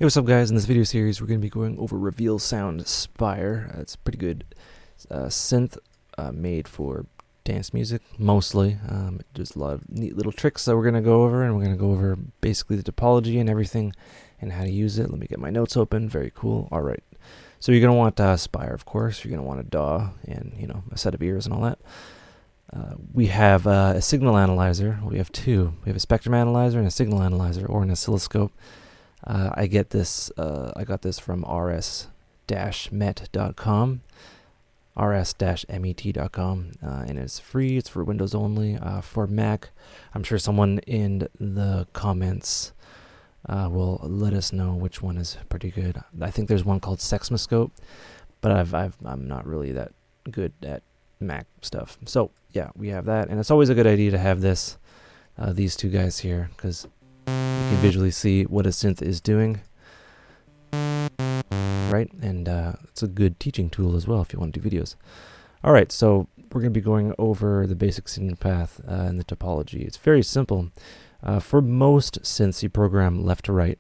Hey, what's up guys? In this video series we're going to be going over Reveal Sound Spire. It's a pretty good synth made for dance music, mostly. There's a lot of neat little tricks that we're going to go over, and we're going to go over basically the topology and everything and how to use it. Let me get my notes open. Very cool. Alright, so you're going to want Spire, of course. You're going to want a DAW and, you know, a set of ears and all that. We have a signal analyzer. We have two. We have a spectrum analyzer and a signal analyzer, or an oscilloscope. I got this from rs-met.com, rs-met.com, and it's free. It's for Windows only. For Mac, I'm sure someone in the comments will let us know which one is pretty good. I think there's one called Sexmoscope, but I'm not really that good at Mac stuff. So yeah, we have that, and it's always a good idea to have this, these two guys here, because you can visually see what a synth is doing, right? And it's a good teaching tool as well if you want to do videos. Alright, so we're going to be going over the basic signal path and the topology. It's very simple. For most synths you program left to right,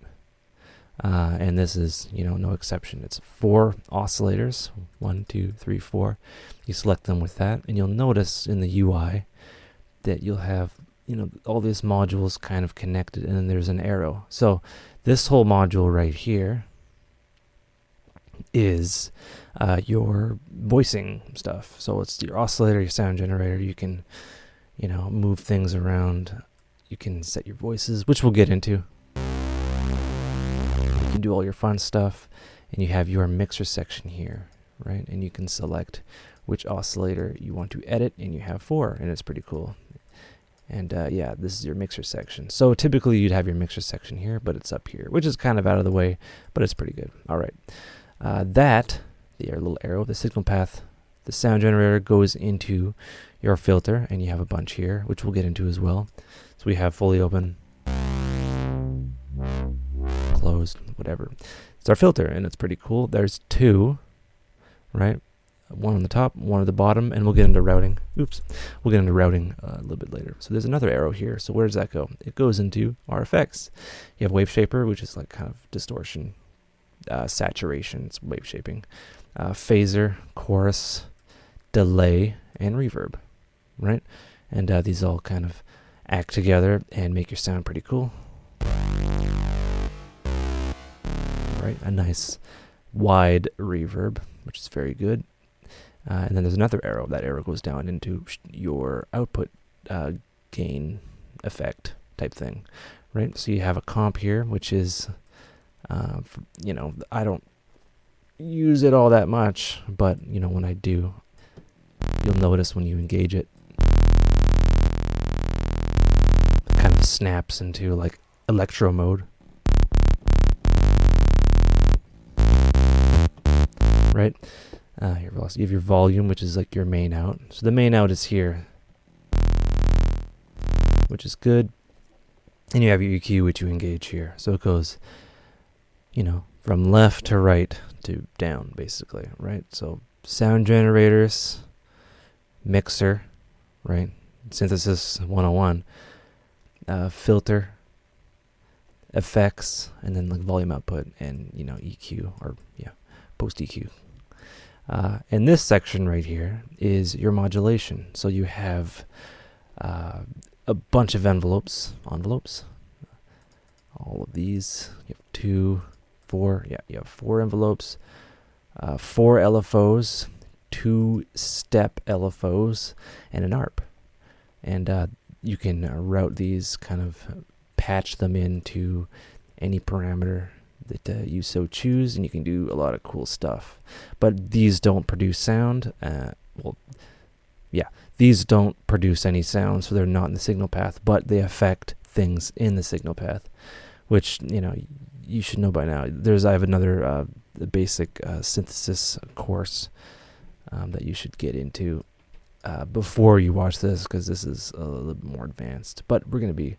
and this is, you know, no exception. It's 4 oscillators, 1, 2, 3, 4. You select them with that, and you'll notice in the UI that you'll have, you know, all these modules kind of connected, and then there's an arrow. So this whole module right here is your voicing stuff. So it's your oscillator, your sound generator. You can, you know, move things around. You can set your voices, which we'll get into. You can do all your fun stuff, and you have your mixer section here, right? And you can select which oscillator you want to edit, and you have 4, and it's pretty cool. And yeah, this is your mixer section. So typically you'd have your mixer section here, but it's up here, which is kind of out of the way, but it's pretty good. All right, the little arrow, the signal path, the sound generator goes into your filter, and you have a bunch here, which we'll get into as well. So we have fully open, closed, whatever. It's our filter, and it's pretty cool. There's 2, right? One on the top, one at the bottom, and we'll get into routing. Oops, we'll get into routing a little bit later. So there's another arrow here. So where does that go? It goes into our effects. You have wave shaper, which is like kind of distortion, saturation, it's wave shaping, phaser, chorus, delay, and reverb, right? And these all kind of act together and make your sound pretty cool. Right, a nice wide reverb, which is very good. And then there's another arrow. That arrow goes down into your output gain effect type thing, right? So you have a comp here, which is, you know, I don't use it all that much, but, you know, when I do, you'll notice when you engage it, it kind of snaps into like electro mode, right? Here you have your volume, which is like your main out. So the main out is here, which is good. And you have your EQ, which you engage here. So it goes, you know, from left to right to down, basically, right? So sound generators, mixer, right? Synthesis 101, filter, effects, and then like volume output and, you know, EQ, or yeah, post EQ. And this section right here is your modulation. So you have a bunch of envelopes, all of these. You have 2, 4, yeah, you have 4 envelopes, 4 LFOs, 2 step LFOs, and an ARP. And you can route these, kind of patch them into any parameter that you so choose, and you can do a lot of cool stuff. But these don't produce sound. Well, yeah, these don't produce any sound, so they're not in the signal path, but they affect things in the signal path, which, you know, you should know by now. I have another basic synthesis course that you should get into before you watch this, because this is a little bit more advanced. But we're going to be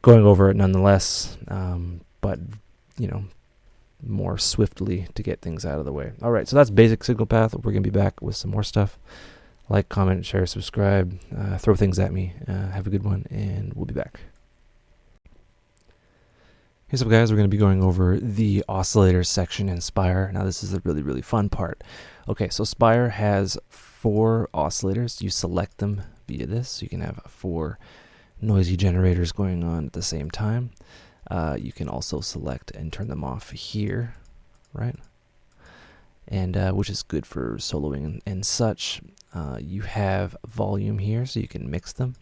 going over it nonetheless, but, you know, more swiftly to get things out of the way. Alright, so that's basic signal path. We're going to be back with some more stuff. Like, comment, share, subscribe, throw things at me. Have a good one, and we'll be back. Hey, so guys, we're going to be going over the oscillator section in Spire. Now this is the really fun part. Okay, so Spire has 4 oscillators. You select them via this. So you can have 4 noisy generators going on at the same time. You can also select and turn them off here, right? And which is good for soloing and such. You have volume here, so you can mix them.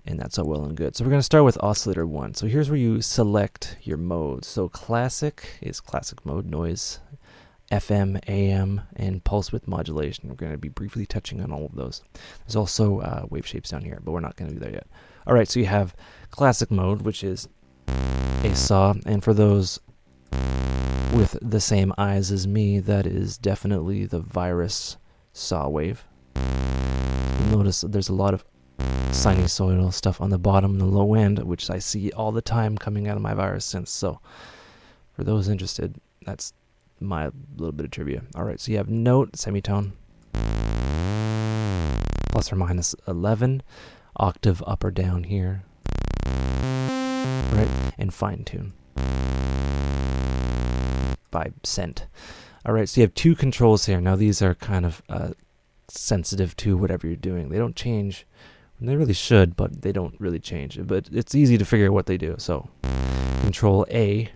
And that's all well and good. So we're going to start with oscillator 1. So here's where you select your modes. So classic is classic mode, noise, FM, AM, and pulse width modulation. We're going to be briefly touching on all of those. There's also wave shapes down here, but we're not going to do that yet. All right, so you have classic mode, which is a saw. And for those with the same eyes as me, that is definitely the virus saw wave. You'll notice that there's a lot of sinusoidal stuff on the bottom and the low end, which I see all the time coming out of my virus synths. So for those interested, that's my little bit of trivia. All right, so you have note, semitone, plus or minus 11, octave up or down here, right, and fine tune by cent. All right, so you have 2 controls here. Now these are kind of sensitive to whatever you're doing. They don't change. They really should, but they don't really change. But it's easy to figure out what they do. So control A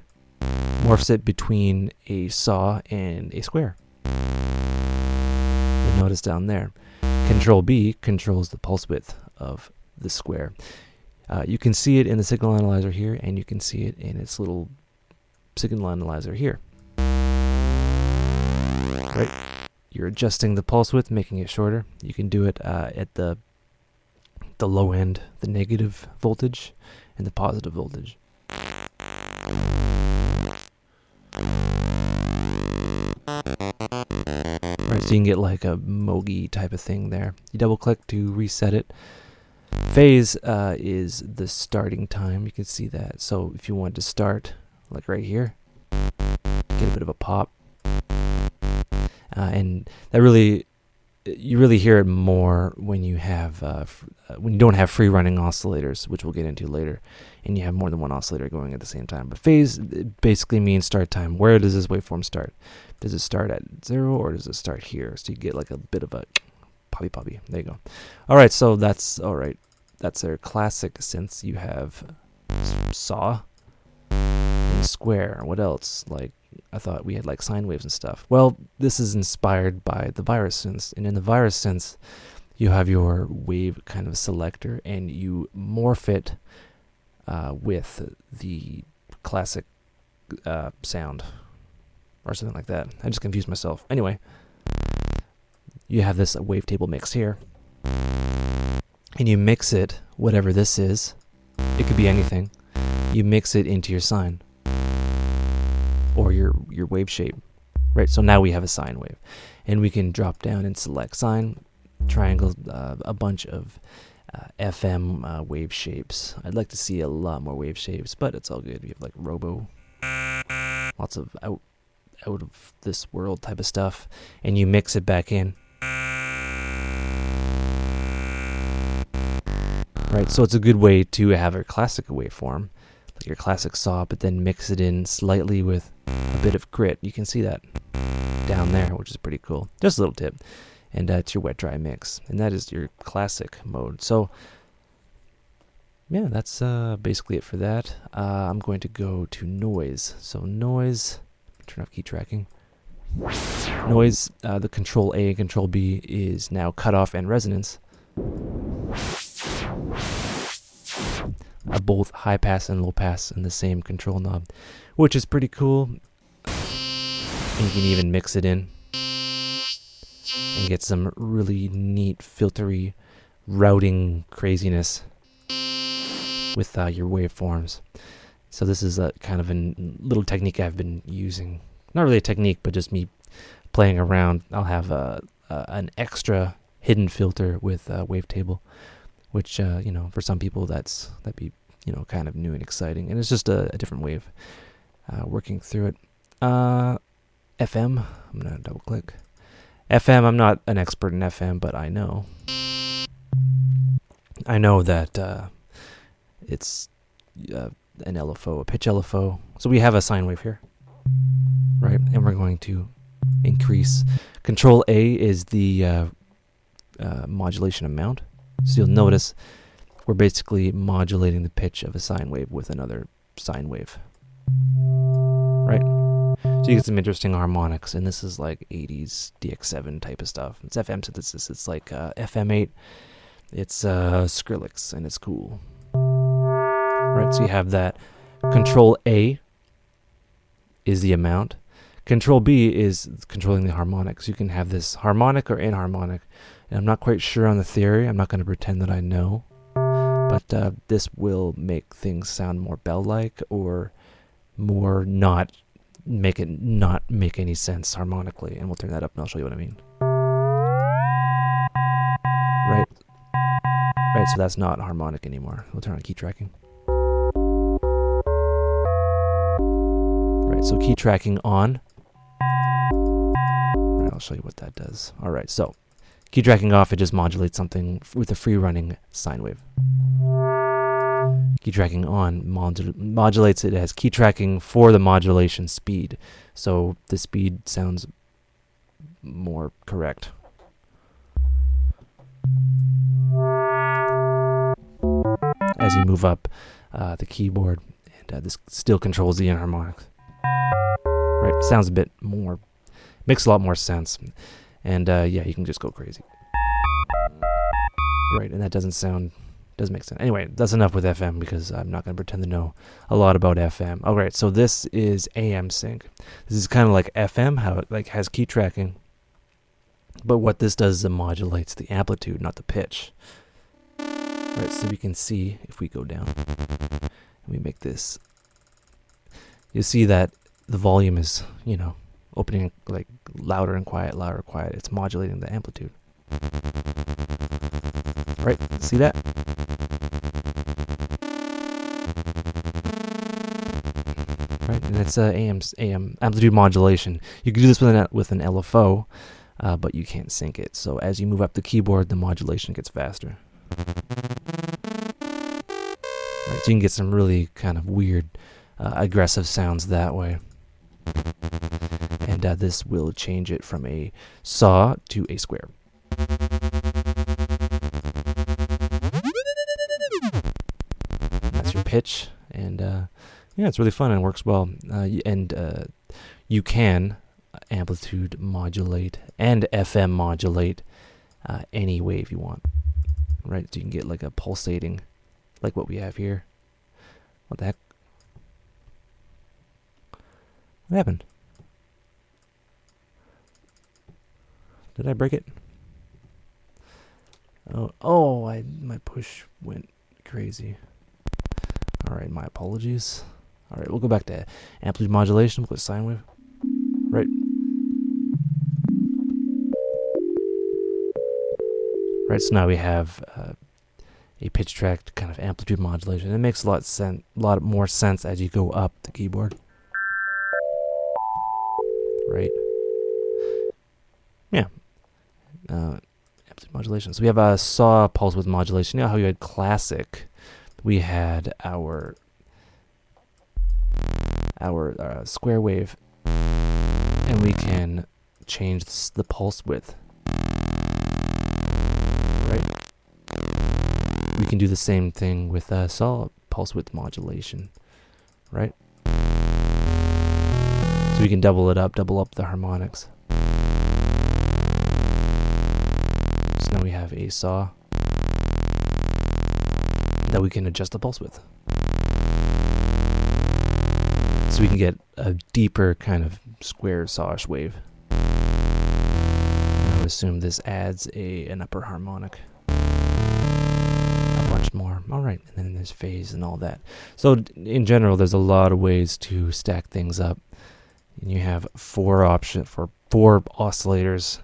morphs it between a saw and a square. You'll notice down there. Control B controls the pulse width of the square. You can see it in the signal analyzer here, and you can see it in its little signal analyzer here. Right? You're adjusting the pulse width, making it shorter. You can do it at the low end, the negative voltage, and the positive voltage. Right, so you can get like a Mogi type of thing there. You double click to reset it. Phase is the starting time. You can see that. So if you want to start, like right here, get a bit of a pop. And that really, you really hear it more when you have when you don't have free running oscillators, which we'll get into later, and you have more than one oscillator going at the same time. But phase basically means start time. Where does this waveform start? Does it start at 0 or does it start here? So you get like a bit of a poppy. There you go. All right, so that's all right. That's their classic synths. You have saw and square. What else? Like, I thought we had like sine waves and stuff. Well, this is inspired by the virus synths, and in the virus synths, you have your wave kind of selector, and you morph it with the classic sound, or something like that. I just confused myself. Anyway, you have this wavetable mix here, and you mix it, whatever this is. It could be anything. You mix it into your sine, or your wave shape, right? So now we have a sine wave, and we can drop down and select sine, triangle, a bunch of FM wave shapes. I'd like to see a lot more wave shapes, but it's all good. We have like robo, lots of out of this world type of stuff, and you mix it back in. Right, so it's a good way to have a classic waveform, like your classic saw, but then mix it in slightly with a bit of grit. You can see that down there, which is pretty cool. Just a little tip. And it's your wet-dry mix. And that is your classic mode. So, yeah, that's basically it for that. I'm going to go to noise. So noise, turn off key tracking. Noise, the control A and control B is now cutoff and resonance. Both high pass and low pass in the same control knob, which is pretty cool. And you can even mix it in and get some really neat filtery routing craziness with your waveforms. So this is a kind of a little technique I've been using. Not really a technique, but just me playing around. I'll have an extra hidden filter with wavetable, which you know, for some people that'd be, you know, kind of new and exciting, and it's just a different wave. Working through it. FM, I'm gonna double click. FM, I'm not an expert in FM, but I know that it's an LFO, a pitch LFO. So we have a sine wave here, right? And we're going to increase. Control A is the modulation amount. So you'll notice we're basically modulating the pitch of a sine wave with another sine wave, right? So you get some interesting harmonics, and this is like 80s DX7 type of stuff. It's FM synthesis. It's like FM8. It's Skrillex, and it's cool. Right, so you have that. Control A is the amount. Control B is controlling the harmonics. You can have this harmonic or inharmonic. And I'm not quite sure on the theory. I'm not going to pretend that I know. But this will make things sound more bell-like or more not make any sense harmonically. And we'll turn that up and I'll show you what I mean. Right. Right, so that's not harmonic anymore. We'll turn on key tracking. Right, so key tracking on. Right, I'll show you what that does. All right, so key tracking off, it just modulates something with a free running sine wave. Key tracking on modulates it as key tracking for the modulation speed. So the speed sounds more correct. As you move up the keyboard, and this still controls the inharmonics. Right, sounds a bit more, makes a lot more sense, and yeah, you can just go crazy. Right, and that doesn't make sense. Anyway, that's enough with FM because I'm not going to pretend to know a lot about FM. All right, so this is AM sync. This is kind of like FM, how it like has key tracking, but what this does is it modulates the amplitude, not the pitch. Right, so we can see if we go down and we make this, you'll see that the volume is, you know, opening like louder and quiet, louder and quiet. It's modulating the amplitude. Right, see that? Right, and it's AM amplitude modulation. You can do this with an LFO, but you can't sync it. So as you move up the keyboard, the modulation gets faster. Right, so you can get some really kind of weird, aggressive sounds that way. And this will change it from a saw to a square. That's your pitch, and yeah, it's really fun and works well. You can amplitude modulate and FM modulate any wave you want. Right, so you can get like a pulsating, like what we have here. What the heck? What happened? Did I break it? Oh, my push went crazy. All right, my apologies. All right, we'll go back to amplitude modulation. We'll go sine wave. Right. Right, so now we have a pitch track kind of amplitude modulation. It makes a lot more sense as you go up the keyboard. Right. Yeah. Amplitude modulation. So we have a saw pulse width modulation. You know how you had classic? We had our square wave, and we can change the pulse width. Right. We can do the same thing with saw pulse width modulation, right? So we can double up the harmonics. So now we have a saw that we can adjust the pulse width. So we can get a deeper kind of square sawish wave. And I would assume this adds an upper harmonic. A bunch more. All right, and then there's phase and all that. So in general, there's a lot of ways to stack things up. And you have four oscillators,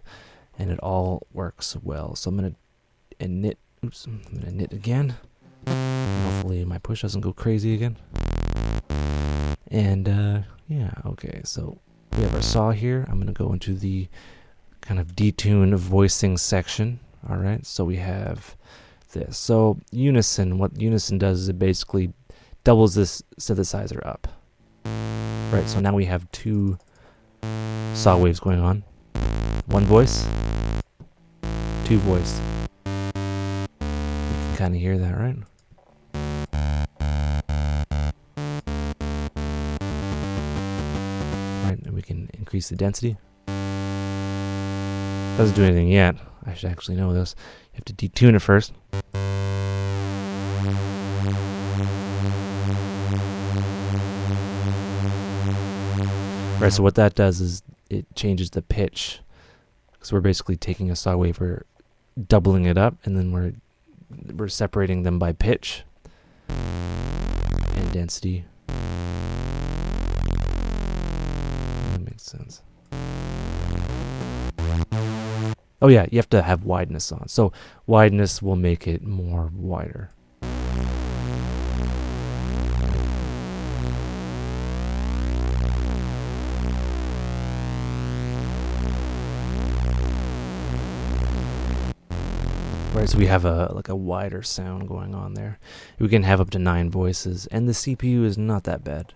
and it all works well. So I'm gonna knit again. Hopefully my push doesn't go crazy again. And yeah, okay, so we have our saw here. I'm gonna go into the kind of detune voicing section. All right, so we have this. So unison, what unison does is it basically doubles this synthesizer up. Right, so now we have two saw waves going on. One voice, two voice. You can kind of hear that, right? Right, and we can increase the density. Doesn't do anything yet. I should actually know this. You have to detune it first. Right, so what that does is it changes the pitch. So we're basically taking a saw wave, we're doubling it up, and then we're separating them by pitch and density. That makes sense. Oh yeah, you have to have wideness on. So wideness will make it more wider. Right, so we have a wider sound going on there. We can have up to 9 voices, and the CPU is not that bad.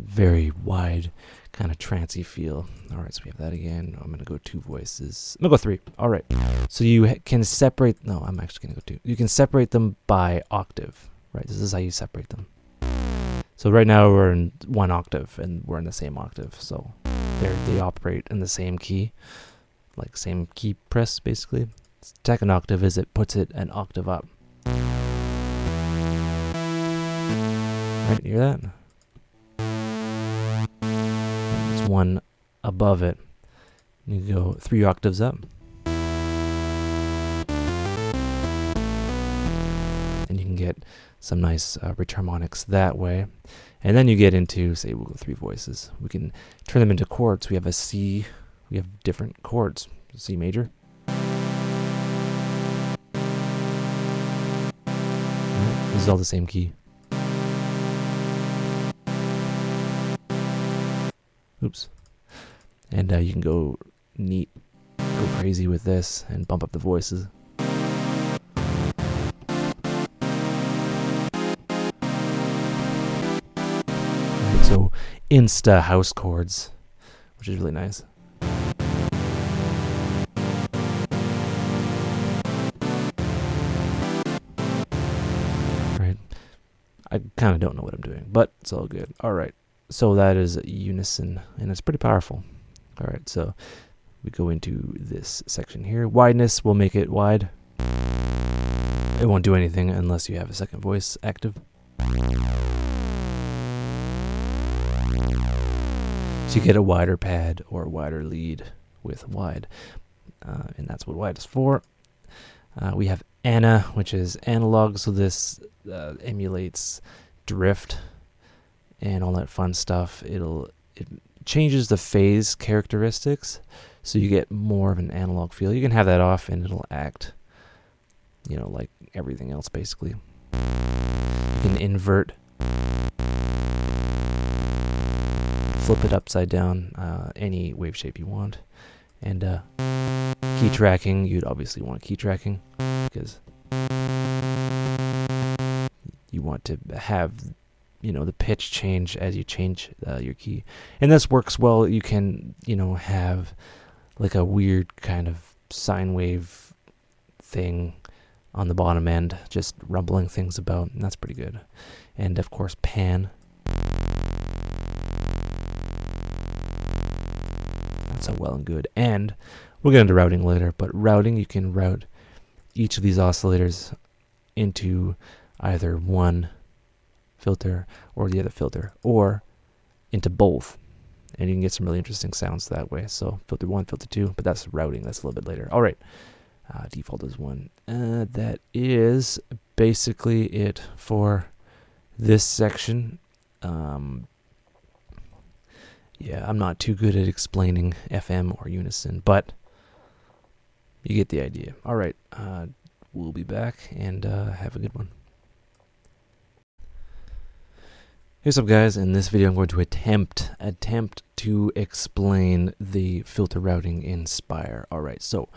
Very wide, kind of trancy feel. All right, so we have that again. I'm gonna go 2 voices. I'm gonna go 3. All right, so you can separate. No, I'm actually gonna go 2. You can separate them by octave. Right, this is how you separate them. So right now we're in 1 octave, and we're in the same octave. So they operate in the same key, like same key press basically. Second octave is it puts it an octave up. Right, you hear that? It's 1 above it. You go 3 octaves up. And you can get some nice return harmonics that way. And then you get into, say, we'll go 3 voices. We can turn them into chords. We have a C. We have different chords. C major. This is all the same key. Oops. And you can go neat, go crazy with this and bump up the voices. So insta house chords, which is really nice. Right. I kind of don't know what I'm doing, but it's all good. All right. So that is unison, and it's pretty powerful. All right. So we go into this section here. Wideness will make it wide. It won't do anything unless you have a second voice active. So you get a wider pad or a wider lead with wide, and that's what wide is for. We have Ana, which is analog, so this emulates drift and all that fun stuff. It changes the phase characteristics, so you get more of an analog feel. You can have that off, and it'll act, like everything else basically. You can invert. Flip it upside down, any wave shape you want. And key tracking, you'd obviously want key tracking because you want to have, the pitch change as you change your key. And this works well. You can, have like a weird kind of sine wave thing on the bottom end, just rumbling things about, and that's pretty good. And of course, pan. So well and good. And we'll get into routing later, but routing, you can route each of these oscillators into either one filter or the other filter, or into both, and you can get some really interesting sounds that way. So filter 1, filter 2, but that's routing. That's a little bit later. All right, default is 1. That is basically it for this section. Yeah, I'm not too good at explaining FM or unison, but you get the idea. All right, we'll be back, and have a good one. Hey, what's up, guys? In this video, I'm going to attempt to explain the filter routing in Spire. Alright, so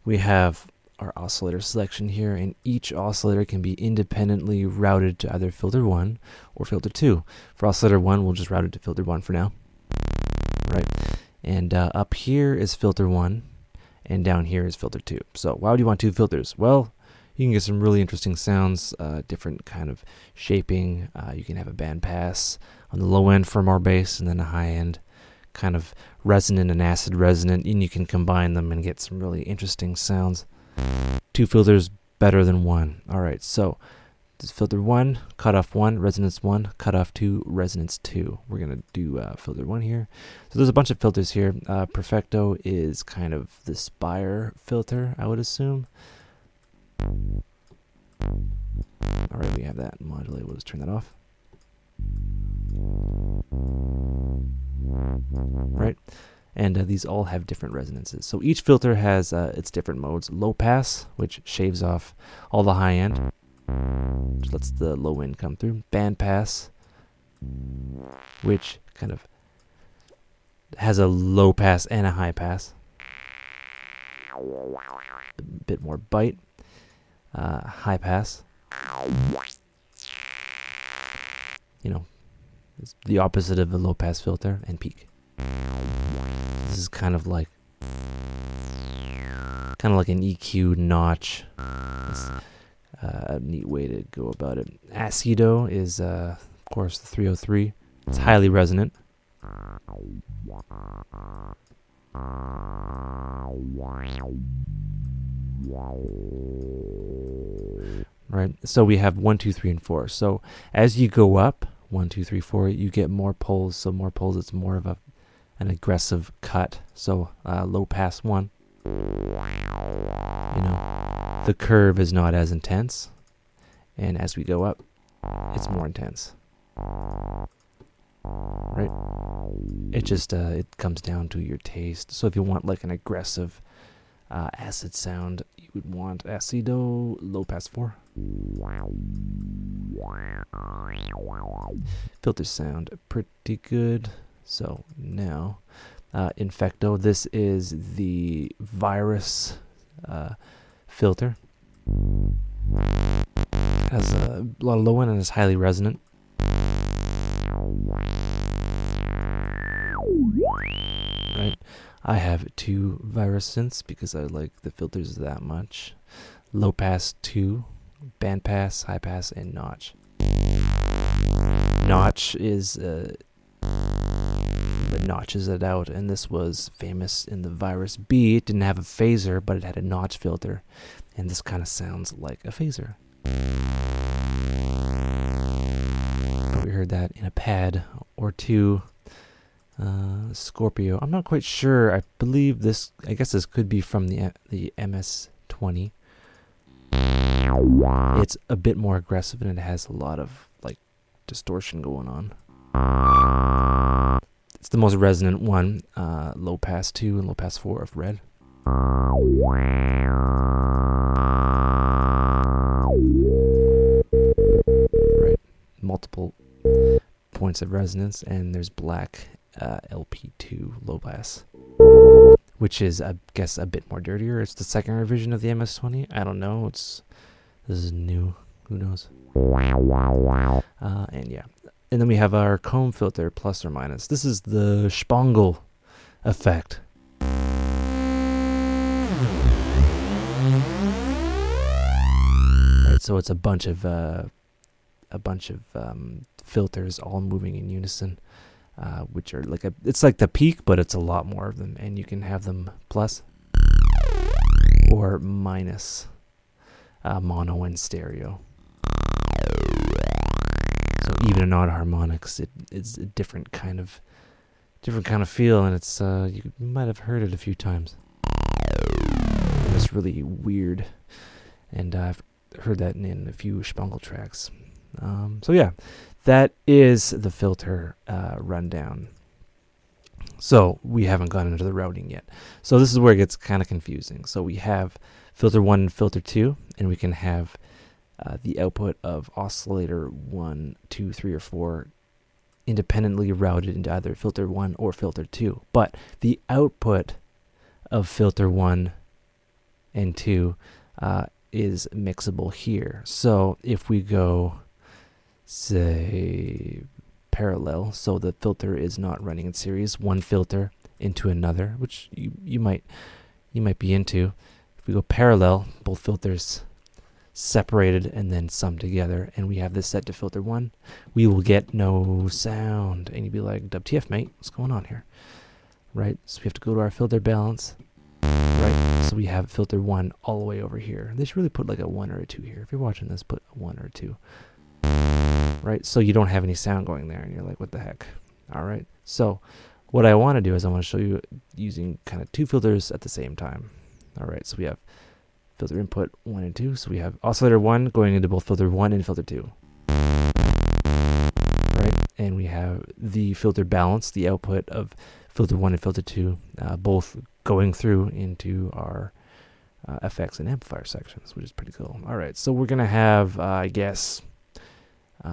we have our oscillator selection here, and each oscillator can be independently routed to either filter 1 or filter 2. For oscillator 1, we'll just route it to filter 1 for now. Right, and up here is filter 1, and down here is filter 2. So why would you want two filters? Well, you can get some really interesting sounds, different kind of shaping. You can have a band pass on the low end for more bass, and then a high end kind of resonant and acid resonant, and you can combine them and get some really interesting sounds. Two filters better than one. Alright, so this filter 1, cutoff 1, resonance 1, cutoff 2, resonance 2. We're going to do filter 1 here. So there's a bunch of filters here. Perfecto is kind of the Spire filter, I would assume. Alright, we have that. Modulate, we'll just turn that off. Right, and these all have different resonances. So each filter has its different modes. Low pass, which shaves off all the high end, which lets the low end come through. Band pass, which kind of has a low pass and a high pass. A bit more bite. High pass. You know, it's the opposite of a low pass filter. And peak. This is kind of like an EQ notch. It's a neat way to go about it. Acido is, of course, the 303. It's highly resonant. Right, so we have 1, 2, 3, and 4. So as you go up, 1, 2, 3, 4, you get more poles. So more poles, it's more of an aggressive cut. So low pass 1. You know, the curve is not as intense, and as we go up, it's more intense. Right? It just it comes down to your taste. So if you want like an aggressive acid sound, you would want Acido, low pass 4. Filters sound pretty good. So now Infecto, this is the virus filter. It has a lot of low end and is highly resonant. Right, I have 2 virus synths because I like the filters that much. Low pass 2, band pass, high pass, and notch. Notch is but notches it out, and this was famous in the Virus B. It didn't have a phaser, but it had a notch filter, and this kind of sounds like a phaser. But we heard that in a pad or 2. Scorpio, I'm not quite sure. I believe this, I guess this could be from the MS-20. It's a bit more aggressive, and it has a lot of like distortion going on. It's the most resonant one. Low pass 2 and low pass 4 of red. Right, multiple points of resonance, and there's black LP2 low pass, which is, I guess, a bit more dirtier. It's the second revision of the MS-20. I don't know. This is new. Who knows? And yeah. And then we have our comb filter, plus or minus. This is the Spangle effect. Right, so it's a bunch of filters all moving in unison, which are like it's like the peak, but it's a lot more of them, and you can have them plus or minus mono and stereo. So even in odd harmonics, it's a different kind of feel, and it's you might have heard it a few times. And it's really weird, and I've heard that in a few Spangle tracks. So yeah, that is the filter rundown. So we haven't gone into the routing yet. So this is where it gets kind of confusing. So we have filter 1 and filter 2, and we can have the output of oscillator 1, 2, 3, or 4 independently routed into either filter 1 or filter 2. But the output of filter 1 and 2 is mixable here. So if we go, say, parallel, so the filter is not running in series, one filter into another, which you might be into. If we go parallel, both filters separated and then summed together, and we have this set to filter 1, we will get no sound. And you'd be like, WTF, mate, what's going on here? Right? So we have to go to our filter balance. Right? So we have filter 1 all the way over here. They should really put like a 1 or a 2 here. If you're watching this, put a 1 or a 2. Right? So you don't have any sound going there, and you're like, what the heck? All right. So what I want to do is I want to show you using kind of two filters at the same time. All right. So we have filter input 1 and 2. So we have oscillator 1 going into both filter 1 and filter 2. Right? And we have the filter balance, the output of filter 1 and filter 2, both going through into our effects and amplifier sections, which is pretty cool. All right, so we're going to have, I guess,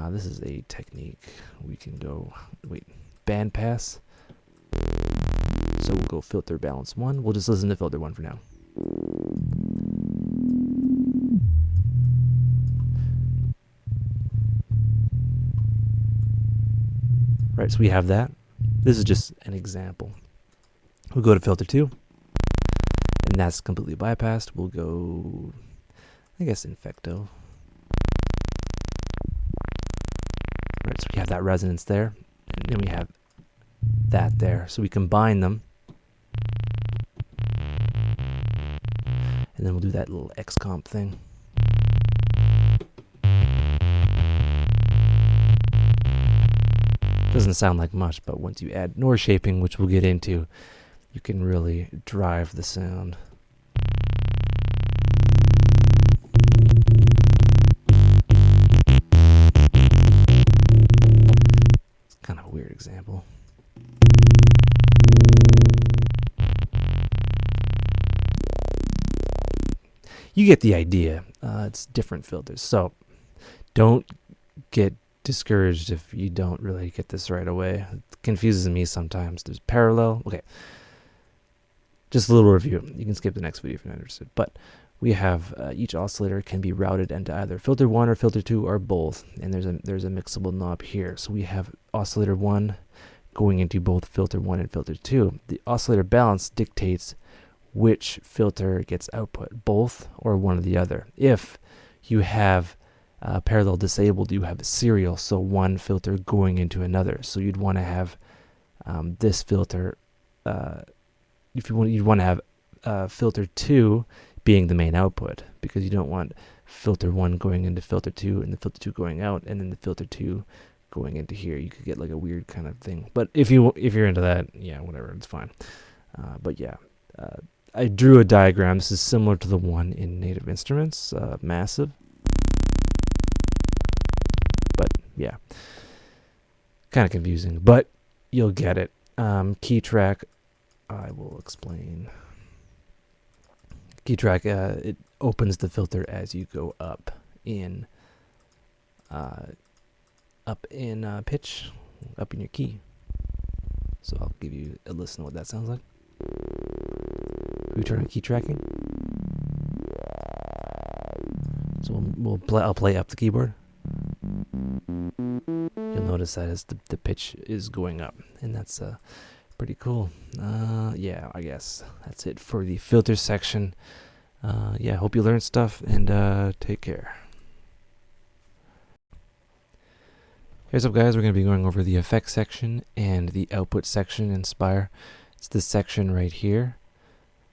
this is a technique. We can go, band pass. So we'll go filter balance 1. We'll just listen to filter 1 for now. Right, so we have that. This is just an example. We'll go to filter 2, and that's completely bypassed. We'll go, I guess, infecto. Right, so we have that resonance there, and then we have that there. So we combine them, and then we'll do that little XComp thing. Doesn't sound like much, but once you add NOR shaping, which we'll get into, you can really drive the sound. It's kind of a weird example. You get the idea. It's different filters. So don't get discouraged if you don't really get this right away. It confuses me sometimes. There's parallel. Okay. Just a little review. You can skip the next video if you're not interested. But we have each oscillator can be routed into either filter 1 or filter 2 or both. And there's a mixable knob here. So we have oscillator 1 going into both filter 1 and filter 2. The oscillator balance dictates which filter gets output, both or one or the other. If you have parallel disabled, you have a serial, so one filter going into another. So you'd want to have this filter, you'd want to have filter 2 being the main output, because you don't want filter 1 going into filter 2 and the filter 2 going out and then the filter 2 going into here. You could get like a weird kind of thing. But if you're into that, yeah, whatever, it's fine. But yeah, I drew a diagram. This is similar to the one in Native Instruments, massive. But yeah, kind of confusing, but you'll get it. Key track, I will explain. Key track, it opens the filter as you go up in pitch, up in your key. So I'll give you a listen to what that sounds like. We turn on key tracking. So I'll play up the keyboard. You'll notice that as the pitch is going up, and that's pretty cool. Yeah, I guess that's it for the filter section. Yeah, hope you learned stuff, and take care. Here's up, guys. We're going to be going over the effects section and the output section in Spire. It's this section right here.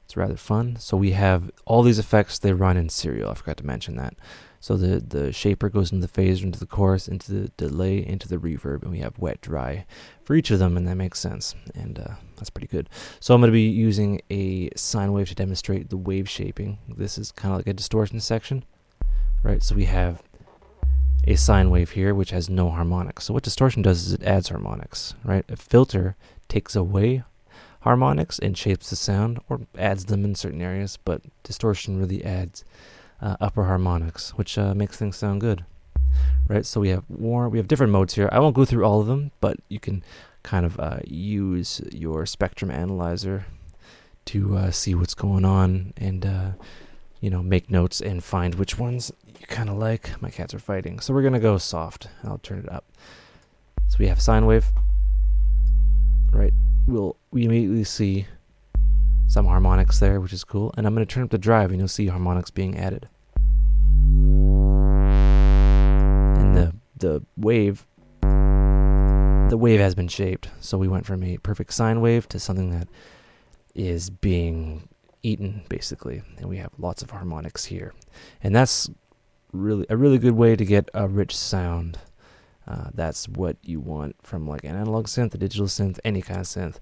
It's rather fun. So we have all these effects. They run in serial. I forgot to mention that. So the shaper goes into the phaser, into the chorus, into the delay, into the reverb, and we have wet, dry for each of them, and that makes sense, and that's pretty good. So I'm going to be using a sine wave to demonstrate the wave shaping. This is kind of like a distortion section, right? So we have a sine wave here, which has no harmonics. So what distortion does is it adds harmonics, right? A filter takes away harmonics and shapes the sound, or adds them in certain areas, but distortion really adds upper harmonics, which makes things sound good, right? So we have different modes here. I won't go through all of them, but you can kind of use your spectrum analyzer to see what's going on and you know, make notes and find which ones you kind of like. My cats are fighting, so we're gonna go soft. I'll turn it up. So we have sine wave, right? We immediately see some harmonics there, which is cool. And I'm gonna turn up the drive, and you'll see harmonics being added. And the wave has been shaped. So we went from a perfect sine wave to something that is being eaten, basically, and we have lots of harmonics here, and that's really a really good way to get a rich sound. That's what you want from like an analog synth, a digital synth, any kind of synth.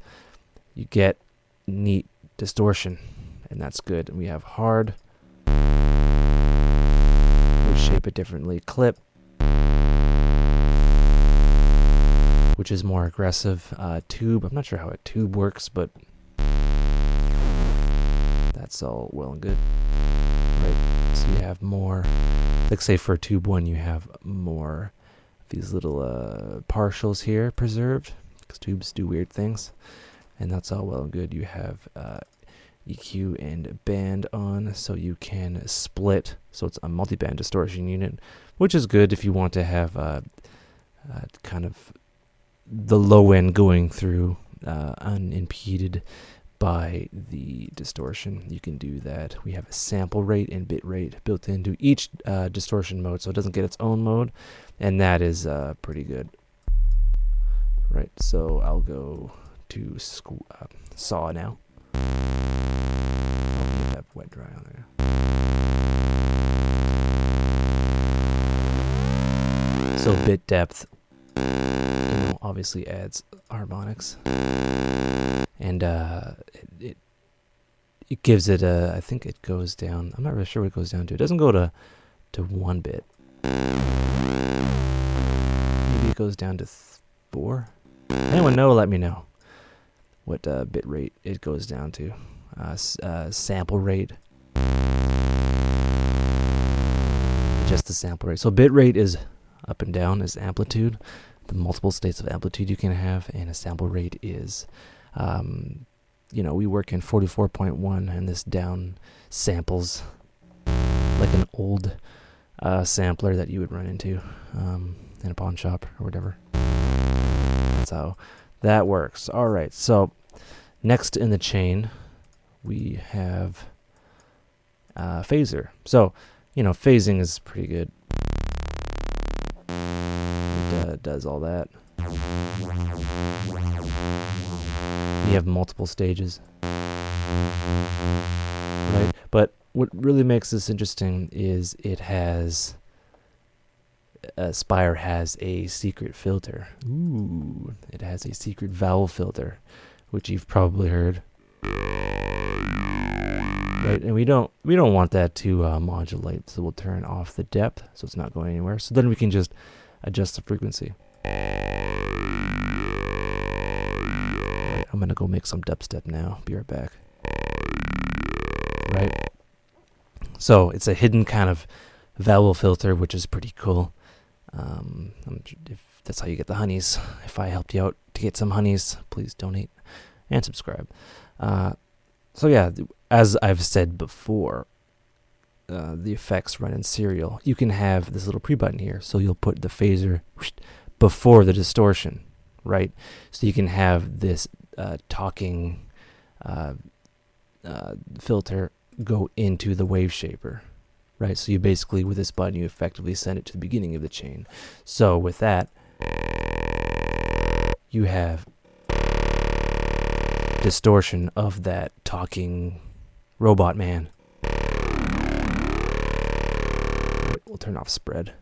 You get neat distortion, and that's good. And we have hard, we shape it differently. Clip, which is more aggressive. Tube, I'm not sure how a tube works, but that's all well and good, right? So you have more, like say for tube 1, you have more of these little partials here preserved, because tubes do weird things, and that's all well and good. You have EQ and band on, so you can split, so it's a multi-band distortion unit, which is good if you want to have kind of the low end going through unimpeded by the distortion. You can do that. We have a sample rate and bit rate built into each distortion mode, so it doesn't get its own mode, and that is pretty good. Right, so I'll go to saw now. Oh, we need to have wet dry on there. So bit depth, you know, obviously adds harmonics. And it gives it a, I think it goes down, I'm not really sure what it goes down to. It doesn't go to 1 bit. Maybe it goes down to 4. Anyone know? Let me know what bit rate it goes down to. Sample rate. Just the sample rate. So bit rate is up and down, is amplitude. The multiple states of amplitude you can have, and a sample rate is you know, we work in 44.1, and this down samples like an old sampler that you would run into in a pawn shop or whatever. That's how that works. All right, so next in the chain we have phaser. So, you know, phasing is pretty good. It does all that. You have multiple stages, right? But what really makes this interesting is it has, Spire has a secret filter. Ooh, it has a secret vowel filter, which you've probably heard, right? And we don't want that to modulate, so we'll turn off the depth, so it's not going anywhere. So then we can just adjust the frequency. I'm gonna go make some dubstep now. Be right back. Right? So it's a hidden kind of vowel filter, which is pretty cool. If that's how you get the honeys. If I helped you out to get some honeys, please donate and subscribe. So yeah, as I've said before, the effects run in serial. You can have this little pre-button here, so you'll put the phaser before the distortion, right? So you can have this talking filter go into the wave shaper, right? So you basically, with this button, you effectively send it to the beginning of the chain. So with that, you have distortion of that talking robot man. We'll turn off spread.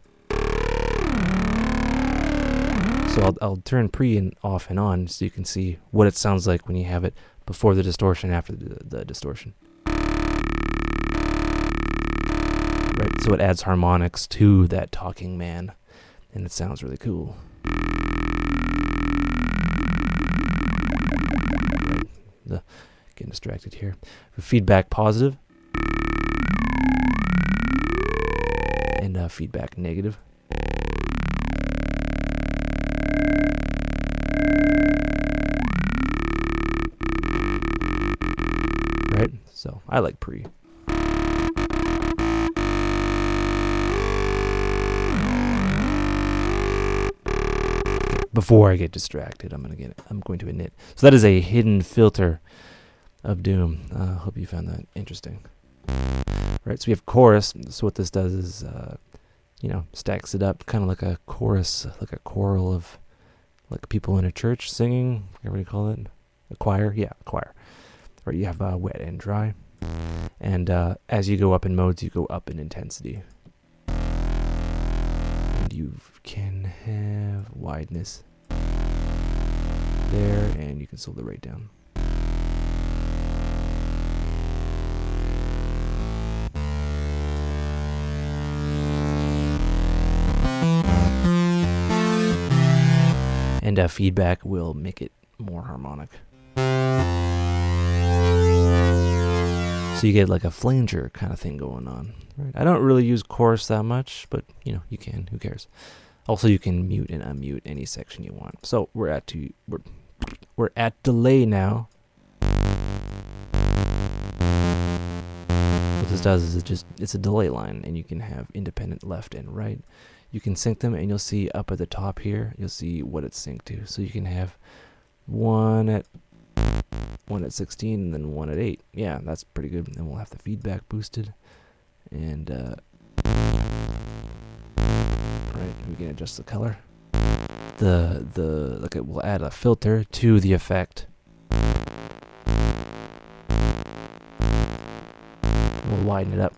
So I'll turn pre and off and on so you can see what it sounds like when you have it before the distortion, after the distortion. Right, so it adds harmonics to that talking man, and it sounds really cool. Right, getting distracted here. Feedback positive and feedback negative. Right? So I like pre. Before I get distracted, I'm going to init. So that is a hidden filter of doom. Hope you found that interesting. Right, so we have chorus. So what this does is, stacks it up, kind of like a chorus, like a choral of, like people in a church singing. What do you call it? A choir? Yeah, a choir. Right, you have wet and dry. And as you go up in modes, you go up in intensity. And you can have wideness there, and you can slow the rate down. And feedback will make it more harmonic. So you get like a flanger kind of thing going on. Right? I don't really use chorus that much, but you can. Who cares? Also, you can mute and unmute any section you want. So we're at delay now. What this does is it's a delay line, and you can have independent left and right. You can sync them, and you'll see up at the top here, you'll see what it's synced to. So you can have one at 16 and then one at 8. Yeah, that's pretty good. And we'll have the feedback boosted. And right, we can adjust the color. We'll add a filter to the effect. We'll widen it up.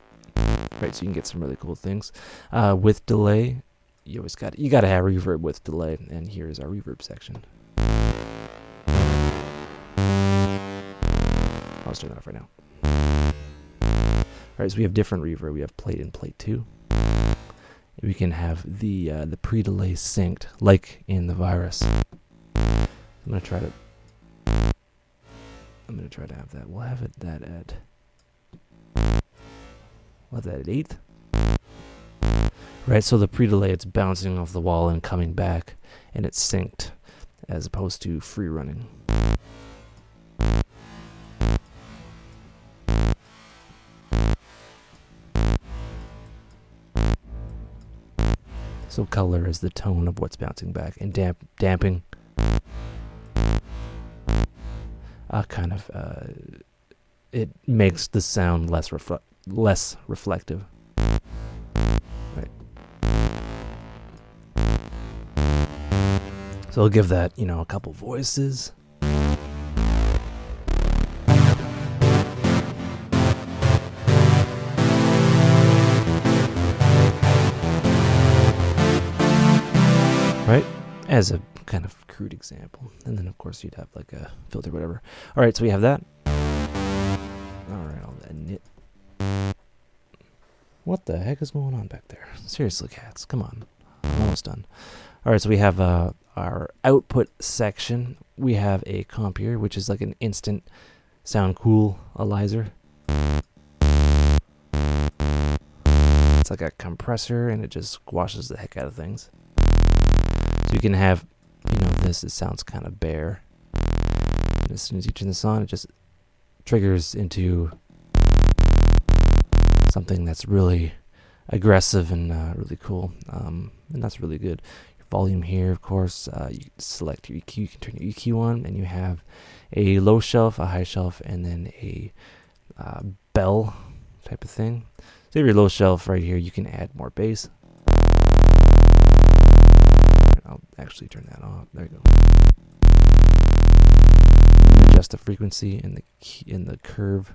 Right, so you can get some really cool things. With delay, you gotta have reverb with delay, and here's our reverb section. I'll turn that off right now. Alright, so we have different reverb. We have plate and plate 2. We can have the pre-delay synced, like in the virus. I'm gonna try to have that. We'll have that at 8th. Right, so the pre-delay, it's bouncing off the wall and coming back, and it's synced as opposed to free running. So color is the tone of what's bouncing back, and damping it makes the sound less reflective. Right. So I'll give that, a couple voices. Right? As a kind of crude example. And then, of course, you'd have like a filter, whatever. All right, so we have that. All right, I'll init. What the heck is going on back there? Seriously, cats, come on. I'm almost done. All right, so we have our output section. We have a comp here, which is like an instant sound cool-alizer. It's like a compressor, and it just squashes the heck out of things. So you can have, it sounds kind of bare. And as soon as you turn this on, it just triggers into something that's really aggressive and really cool. And that's really good. Your volume here, of course, you select your EQ, you can turn your EQ on, and you have a low shelf, a high shelf, and then a bell type of thing. So you have your low shelf right here, you can add more bass. I'll actually turn that off. There you go. Adjust the frequency in the curve.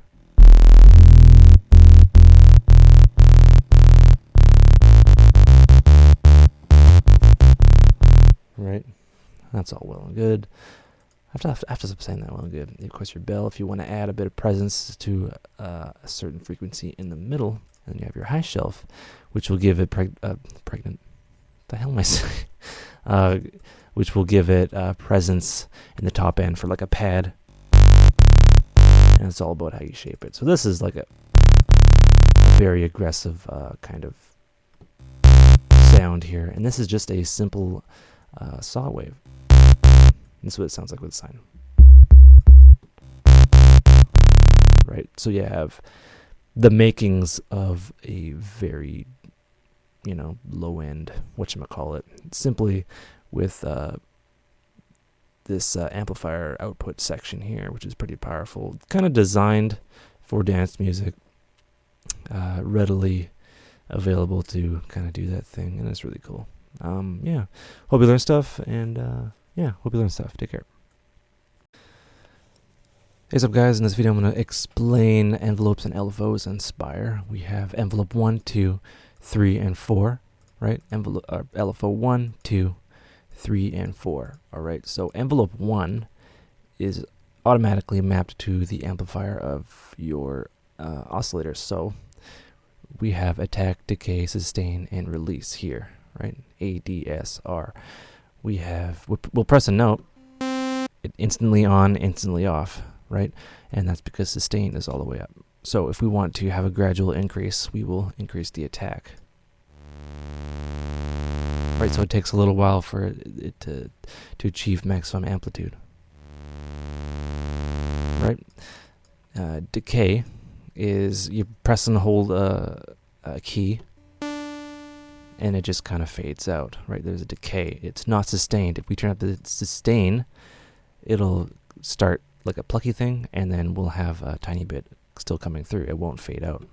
Right, that's all well and good. I have to stop saying that well and good. Of course, your bell. If you want to add a bit of presence to a certain frequency in the middle, and then you have your high shelf, which will give it pregnant. The hell am I saying? Which will give it presence in the top end for like a pad. And it's all about how you shape it. So this is like a very aggressive kind of sound here. And this is just a simple saw wave. That's what it sounds like with a sine. Right, so you have the makings of a very, you know, low end, whatchamacallit, simply with this amplifier output section here, which is pretty powerful. Kind of designed for dance music, readily available to kind of do that thing, and it's really cool. Yeah, hope you learn stuff, and yeah, hope you learn stuff. Take care. Hey, what's up, guys? In this video, I'm going to explain envelopes and LFOs in Spire. We have envelope 1, 2, 3, and 4, right? LFO 1, 2, 3, and 4. All right, so envelope 1 is automatically mapped to the amplifier of your oscillator. So we have attack, decay, sustain, and release here, right? ADSR. We'll press a note, it instantly on, instantly off, right? And that's because sustain is all the way up. So if we want to have a gradual increase, we will increase the attack. Right, so it takes a little while for it to achieve maximum amplitude. Right? Decay is you press and hold a key, and it just kind of fades out, right? There's a decay. It's not sustained. If we turn up the sustain, it'll start like a plucky thing, and then we'll have a tiny bit still coming through. It won't fade out.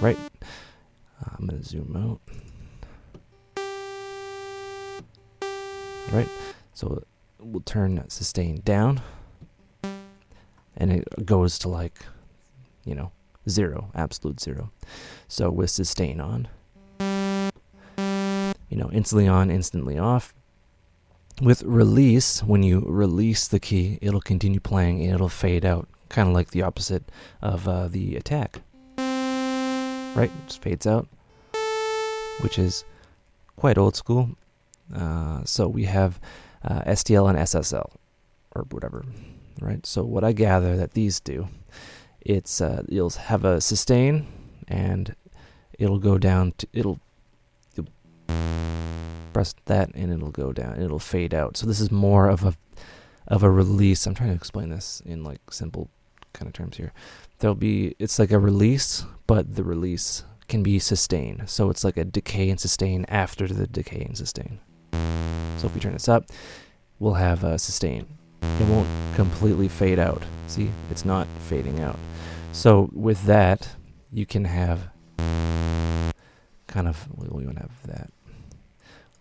Right? I'm going to zoom out. Right? So we'll turn sustain down, and it goes to, like, you know, 0, absolute 0. So with sustain on, you know, instantly on, instantly off. With release, when you release the key, it'll continue playing and it'll fade out, kind of like the opposite of the attack. Right? Just fades out, which is quite old school. So we have STL and SSL, or whatever. Right? So what I gather that these do, it's you'll have a sustain, and it'll go down to you'll press that, and it'll go down. It'll fade out. So this is more of a release. I'm trying to explain this in like simple kind of terms here. It's like a release, but the release can be sustain. So it's like a decay and sustain after the decay and sustain. So if we turn this up, we'll have a sustain. It won't completely fade out. See, it's not fading out. So with that, you can have kind of, we want to have that.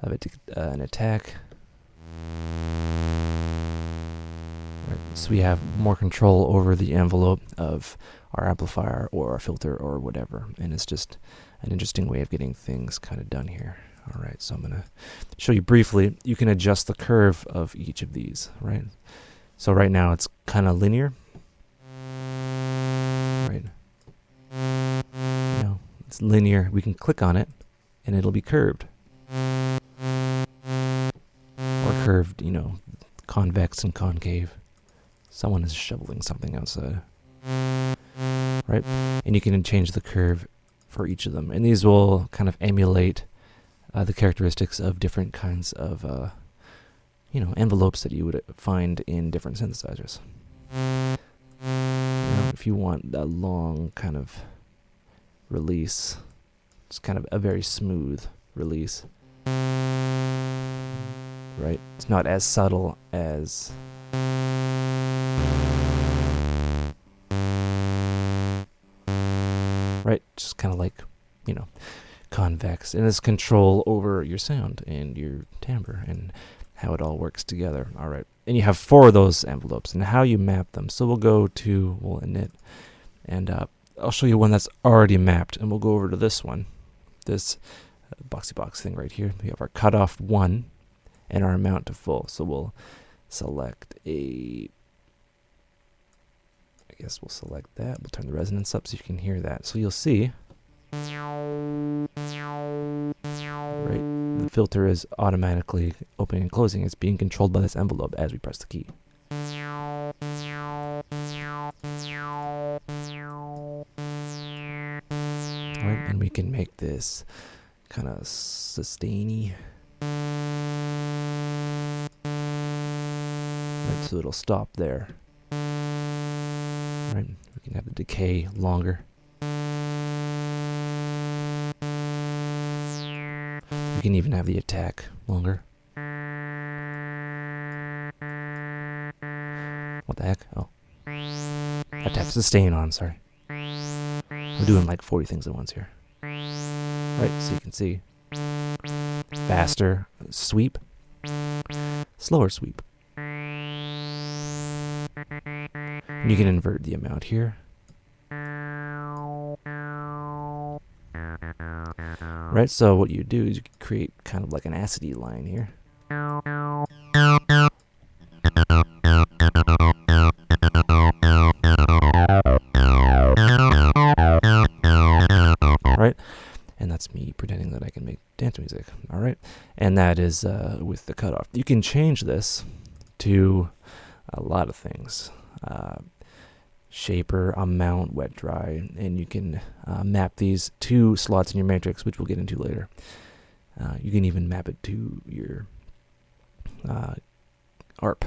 Have an attack. Right. So we have more control over the envelope of our amplifier or our filter or whatever. And it's just an interesting way of getting things kind of done here. All right, so I'm going to show you briefly. You can adjust the curve of each of these, right? So right now it's kind of linear. Right. You know, it's linear. We can click on it and it'll be curved. Or curved, you know, convex and concave. Someone is shoveling something outside. Right? And you can change the curve for each of them. And these will kind of emulate the characteristics of different kinds of, you know, envelopes that you would find in different synthesizers. You know, if you want a long kind of release, it's kind of a very smooth release. Right? It's not as subtle as right? Just kind of like, you know, convex. And it's control over your sound and your timbre and how it all works together. All right. And you have 4 of those envelopes and how you map them. So we'll go to, we'll init, and I'll show you one that's already mapped, and we'll go over to this one. This boxy box thing right here. We have our cutoff 1 and our amount to full. So we'll select I guess we'll select that. We'll turn the resonance up so you can hear that. So you'll see, right, the filter is automatically opening and closing. It's being controlled by this envelope as we press the key. Right, and we can make this kind of sustainy. Right, so it'll stop there. Right, we can have the decay longer. We can even have the attack longer. What the heck? Oh. I have to have sustain on, sorry. I'm doing like 40 things at once here. Right, so you can see. Faster sweep. Slower sweep. And you can invert the amount here. Right, so what you do is you create kind of like an acidy line here. Right, and that's me pretending that I can make dance music. All right, and that is with the cutoff. You can change this to a lot of things. Shaper, amount, wet dry, and you can map these to slots in your matrix, which we'll get into later. You can even map it to your ARP,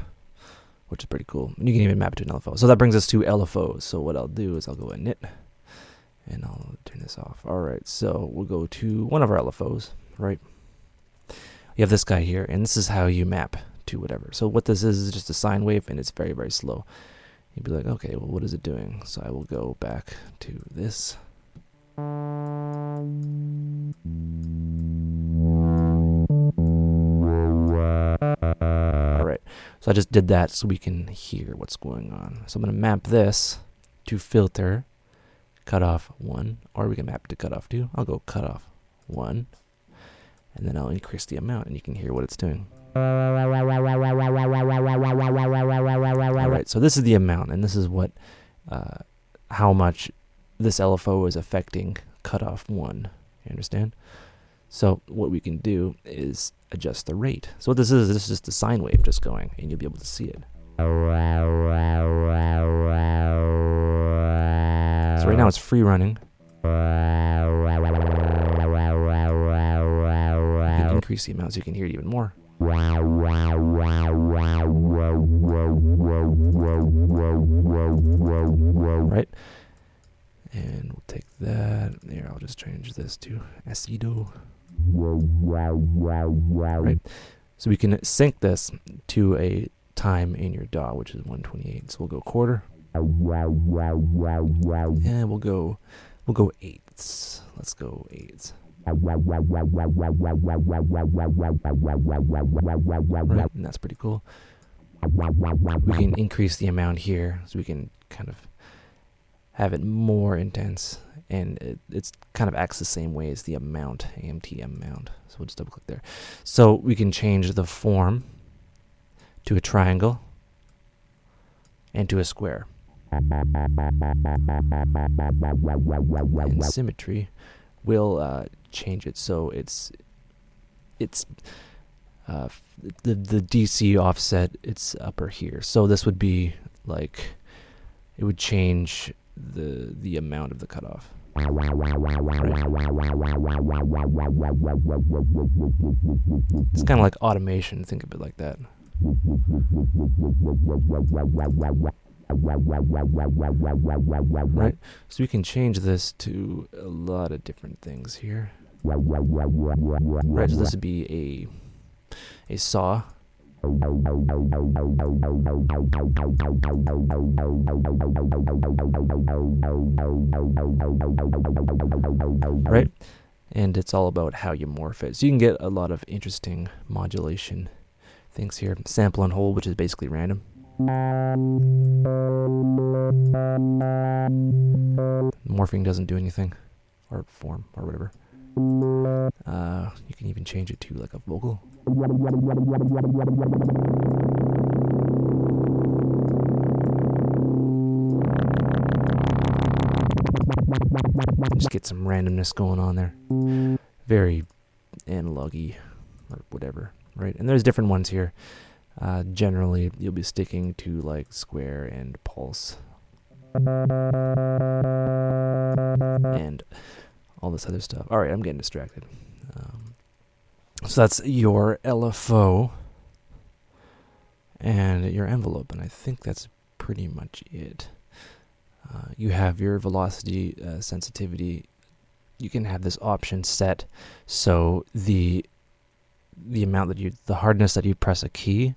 which is pretty cool. And you can even map it to an LFO. So that brings us to LFOs. So what I'll do is I'll go init, and I'll turn this off. All right, so we'll go to one of our LFOs, right? You have this guy here, and this is how you map to whatever. So what this is just a sine wave, and it's very, very slow. You'd be like, okay, well, what is it doing? So I will go back to this. All right, so I just did that so we can hear what's going on. So I'm going to map this to filter cutoff 1, or we can map it to cutoff 2. I'll go cutoff 1, and then I'll increase the amount, and you can hear what it's doing. Alright, so this is the amount, and this is what, how much this LFO is affecting cutoff 1. You understand? So what we can do is adjust the rate. So what this is just a sine wave just going, and you'll be able to see it. So right now it's free running. You can increase the amount so you can hear it even more. Right, and we'll take that there. I'll just change this to acido. Right, so we can sync this to a time in your DAW, which is 128. So we'll go quarter, and we'll go eighths. Let's go eighths. Right, and that's pretty cool. We can increase the amount here, so we can kind of have it more intense, and it's kind of acts the same way as the amount, AMT amount. So we'll just double click there. So we can change the form to a triangle and to a square. And symmetry will change it so it's the DC offset, it's upper here. So this would be like, it would change the amount of the cutoff. Right. It's kind of like automation, think of it like that. Right, so we can change this to a lot of different things here. Right, so this would be a saw. Right, and it's all about how you morph it. So you can get a lot of interesting modulation things here. Sample and hold, which is basically random. Morphing doesn't do anything, or form, or whatever. You can even change it to like a vocal. Just get some randomness going on there. Very analog-y, or whatever, right? And there's different ones here. Generally, you'll be sticking to like square and pulse. And all this other stuff. Alright, I'm getting distracted. So that's your LFO. and your envelope, and I think that's pretty much it. You have your velocity sensitivity. You can have this option set so the amount that the hardness that you press a key,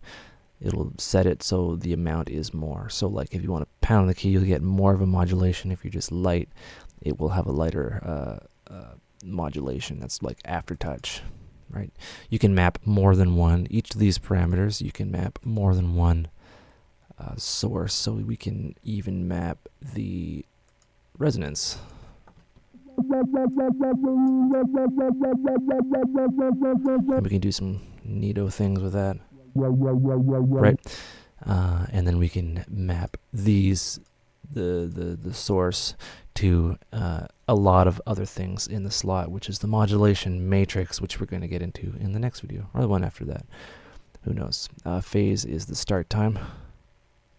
it'll set it so the amount is more. So like if you want to pound the key, you'll get more of a modulation. If you're just light, it will have a lighter modulation. That's like aftertouch, right? You can map more than one. Each of these parameters, you can map more than one source. So we can even map the resonance. And we can do some neato things with that, right? And then we can map these, the source, to a lot of other things in the slot, which is the modulation matrix, which we're going to get into in the next video, or the one after that. Who knows? Phase is the start time,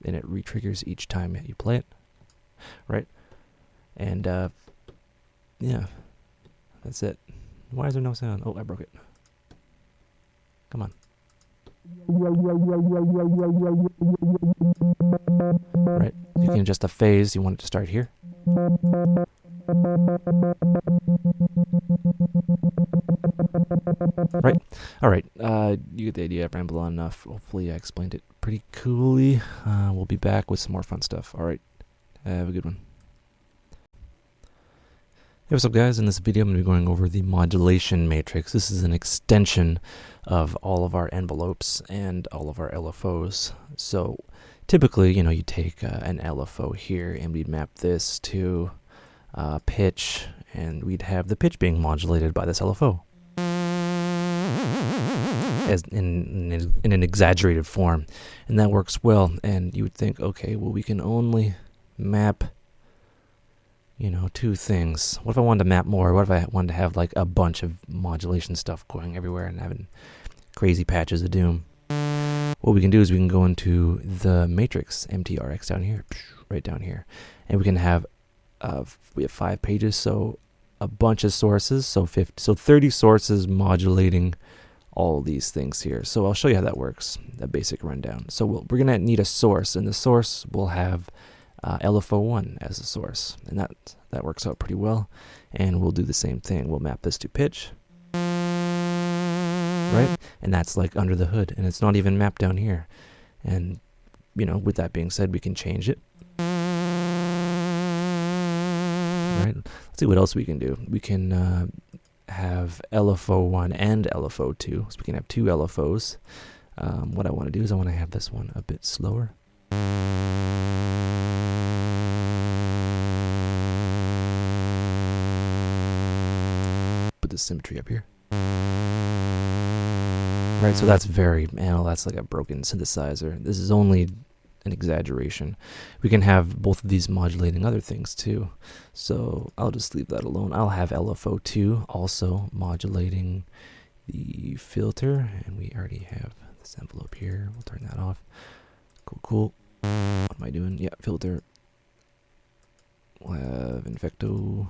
and it re-triggers each time you play it, right? And yeah, that's it. Why is there no sound? Oh, I broke it. Come on. Right, you can adjust the phase. You want it to start here. Right. All right. You get the idea. I've rambled on enough. Hopefully I explained it pretty coolly. We'll be back with some more fun stuff. All right. Have a good one. Hey, what's up guys? In this video I'm going to be going over the modulation matrix. This is an extension of all of our envelopes and all of our LFOs. So typically, you know, you take an LFO here and we'd map this to pitch, and we'd have the pitch being modulated by this LFO as in an exaggerated form, and that works well. And you would think, okay, well, we can only map, you know, two things. What if I wanted to map more? What if I wanted to have like a bunch of modulation stuff going everywhere and having crazy patches of doom? What we can do is we can go into the matrix, MTRX down here, right down here, and we can have we have 5 pages, so a bunch of sources, so 30 sources modulating all these things here. So I'll show you how that works, that basic rundown. So we're gonna need a source, and the source will have LFO1 as a source, and that works out pretty well. And we'll do the same thing. We'll map this to pitch, right? And that's like under the hood, and it's not even mapped down here. And you know, with that being said, we can change it. Right? Let's see what else we can do. We can have LFO1 and LFO2, so we can have 2 LFOs. What I want to do is I want to have this one a bit slower. Put the symmetry up here. Right, so that's that's like a broken synthesizer. This is only an exaggeration. We can have both of these modulating other things too. So I'll just leave that alone. I'll have LFO2 also modulating the filter, and we already have this envelope here. We'll turn that off. Cool. What am I doing? Yeah, filter. We'll have Infecto.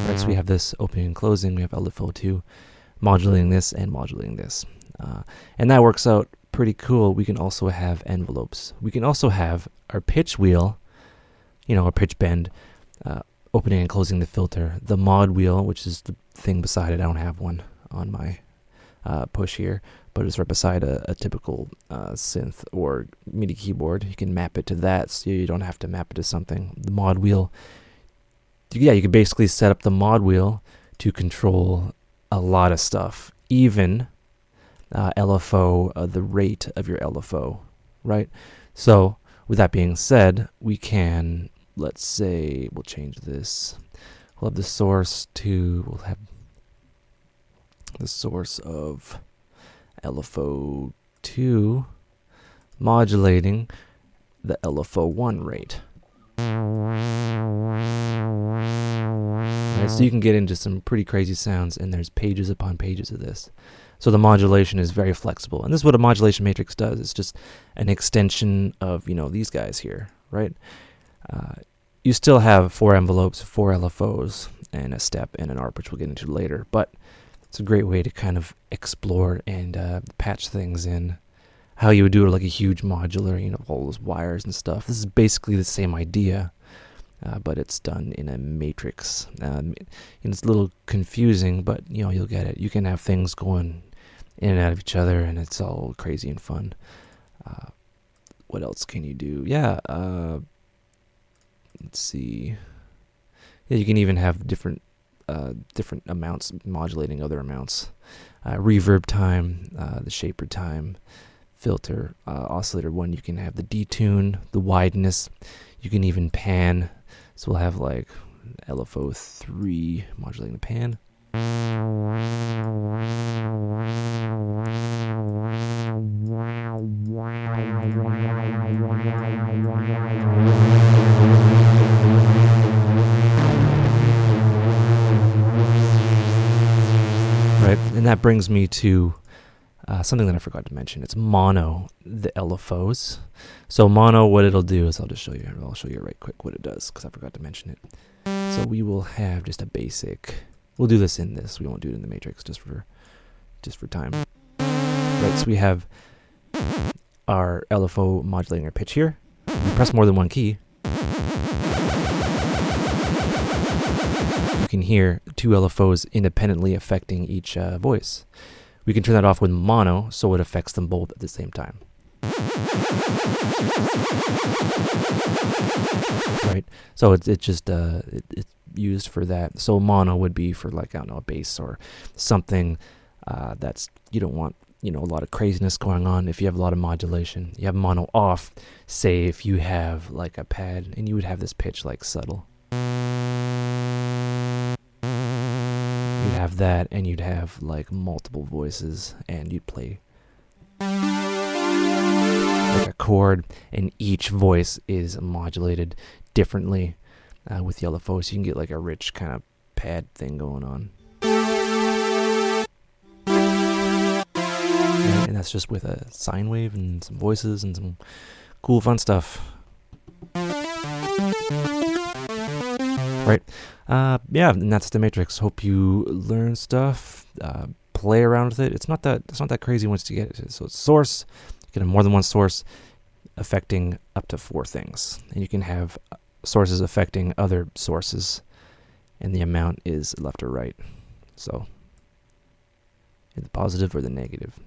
Right, so we have this opening and closing. We have LFO2 modulating this and modulating this. And that works out pretty cool. We can also have envelopes. We can also have our pitch wheel, you know, our pitch bend, opening and closing the filter. The mod wheel, which is the thing beside it. I don't have one on my push here, but it's right beside a typical synth or MIDI keyboard. You can map it to that, so you don't have to map it to something. The mod wheel, yeah, you can basically set up the mod wheel to control a lot of stuff, even LFO, the rate of your LFO, right? So with that being said, we can, let's say, we'll change this. We'll have the source we'll have the source of LFO2 modulating the LFO1 rate. Right, so you can get into some pretty crazy sounds, and there's pages upon pages of this. So the modulation is very flexible, and this is what a modulation matrix does. It's just an extension of, you know, these guys here, right? You still have 4 envelopes, 4 LFOs, and a step and an ARP, which we'll get into later, but It's a great way to kind of explore and patch things in. How you would do it like a huge modular, you know, all those wires and stuff. This is basically the same idea, but it's done in a matrix. And it's a little confusing, but you know, you'll get it. You can have things going in and out of each other, and it's all crazy and fun. What else can you do? Yeah, let's see. Yeah, you can even have different amounts modulating other amounts. Reverb time, the shaper time, filter, oscillator 1, you can have the detune, the wideness. You can even pan. So we'll have like LFO 3 modulating the pan. Right, and that brings me to something that I forgot to mention. It's mono, the LFOs. So mono, what it'll do is I'll just show you. I'll show you right quick what it does because I forgot to mention it. So we will have just a basic. We'll do this in this. We won't do it in the matrix just for time. Right. So we have our LFO modulating our pitch here. We press more than one key. You can hear 2 LFOs independently affecting each voice. We can turn that off with mono, so it affects them both at the same time. Right? So it's used for that. So mono would be for, like, I don't know, a bass or something that's, you don't want, you know, a lot of craziness going on. If you have a lot of modulation, you have mono off. Say if you have like a pad and you would have this pitch like subtle. You'd have that, and you'd have like multiple voices, and you'd play like a chord, and each voice is modulated differently with the LFO, so you can get like a rich kind of pad thing going on. And that's just with a sine wave and some voices and some cool fun stuff. Right. Yeah, and that's the matrix. Hope you learn stuff. Play around with it. It's not that crazy once you get it. So it's source. You can have more than one source affecting up to 4 things, and you can have sources affecting other sources, and the amount is left or right. So the positive or the negative.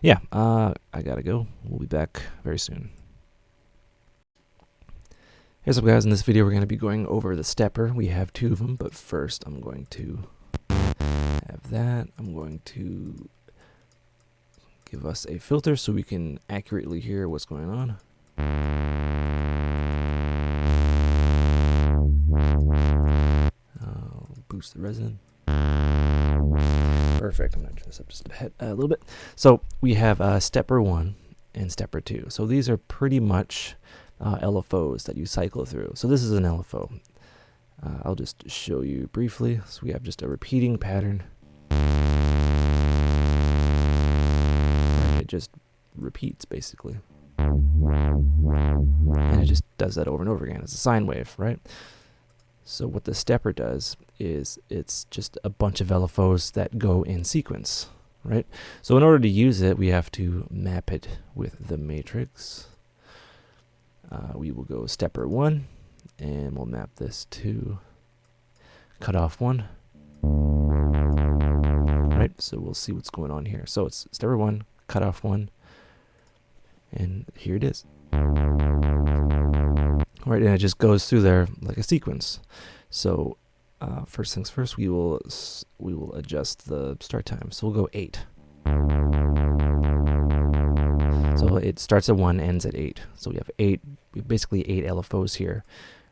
Yeah. I gotta go. We'll be back very soon. Hey, what's up, guys? In this video, we're going to be going over the stepper. We have 2 of them, but first I'm going to have that. I'm going to give us a filter so we can accurately hear what's going on. I'll boost the resonance. Perfect. I'm going to turn this up just a little bit. So we have stepper 1 and stepper 2. So these are pretty much LFOs that you cycle through. So this is an LFO. I'll just show you briefly. So we have just a repeating pattern. It just repeats basically. And it just does that over and over again. It's a sine wave, right? So what the stepper does is it's just a bunch of LFOs that go in sequence, right? So in order to use it, we have to map it with the matrix. We will go stepper 1, and we'll map this to cutoff 1. Right, so we'll see what's going on here. So it's stepper 1, cutoff 1, and here it is. Right, and it just goes through there like a sequence. So first things first, we will adjust the start time. So we'll go 8. So it starts at 1, ends at 8. So we have 8. We have basically 8 LFOs here.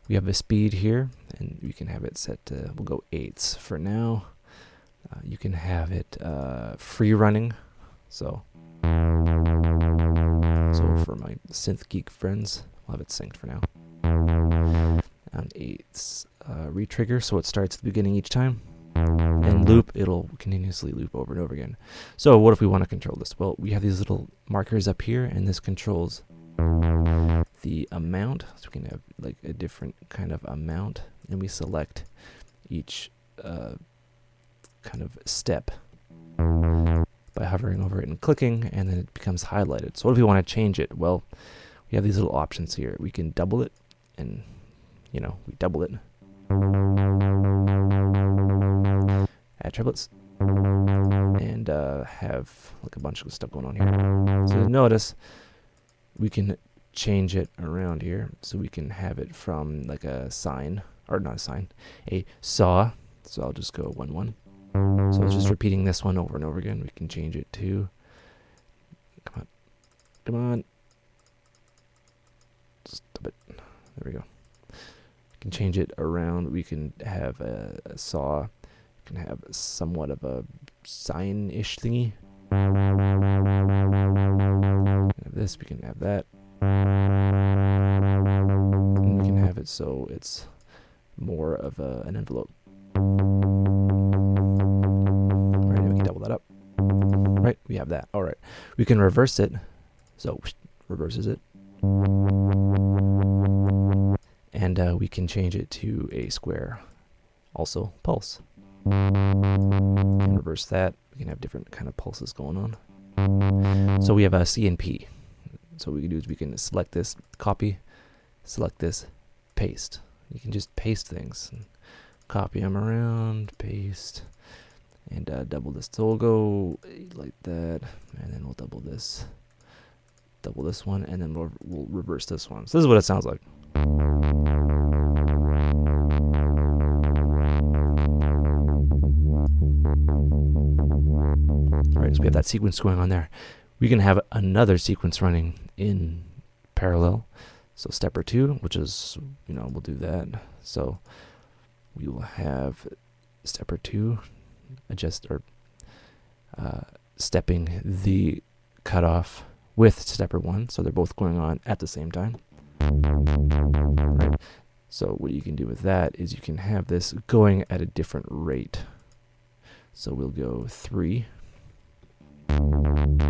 We have a speed here, and we can have it set to, we'll go 8s for now. You can have it free running. So for my synth geek friends, I'll have it synced for now. And 8s retrigger, so it starts at the beginning each time. And loop, it'll continuously loop over and over again. So what if we want to control this? Well, we have these little markers up here, and this controls the amount. So we can have like a different kind of amount, and we select each kind of step. by hovering over it and clicking, and then it becomes highlighted. So what if we want to change it? Well, we have these little options here. We can double it, and we double it. Add triplets, and have like a bunch of stuff going on here. So notice we can change it around here. So we can have it from like a sine, or not a sine, a saw. So I'll just go 1 1. So it's just repeating this one over and over again. We can change it to, come on, stop it. There we go. We can change it around. We can have a saw. We can have somewhat of a sine-ish thingy. We can have this. We can have that. And we can have it so it's more of an envelope. Right, and we can double that up. Right, we have that. All right, we can reverse it. So reverses it. And we can change it to a square, also pulse. And reverse that. We can have different kind of pulses going on. So we have a C and P. So what we can do is we can select this, copy, select this, paste. You can just paste things. And copy them around, paste, and double this. So we'll go like that, and then we'll double this one, and then we'll reverse this one. So this is what it sounds like. Alright, so we have that sequence going on there. We can have another sequence running in parallel. So stepper 2, which is, we'll do that. So we will have stepper 2 adjust, or stepping the cutoff with stepper 1, so they're both going on at the same time. Right. So what you can do with that is you can have this going at a different rate. So we'll go 3. And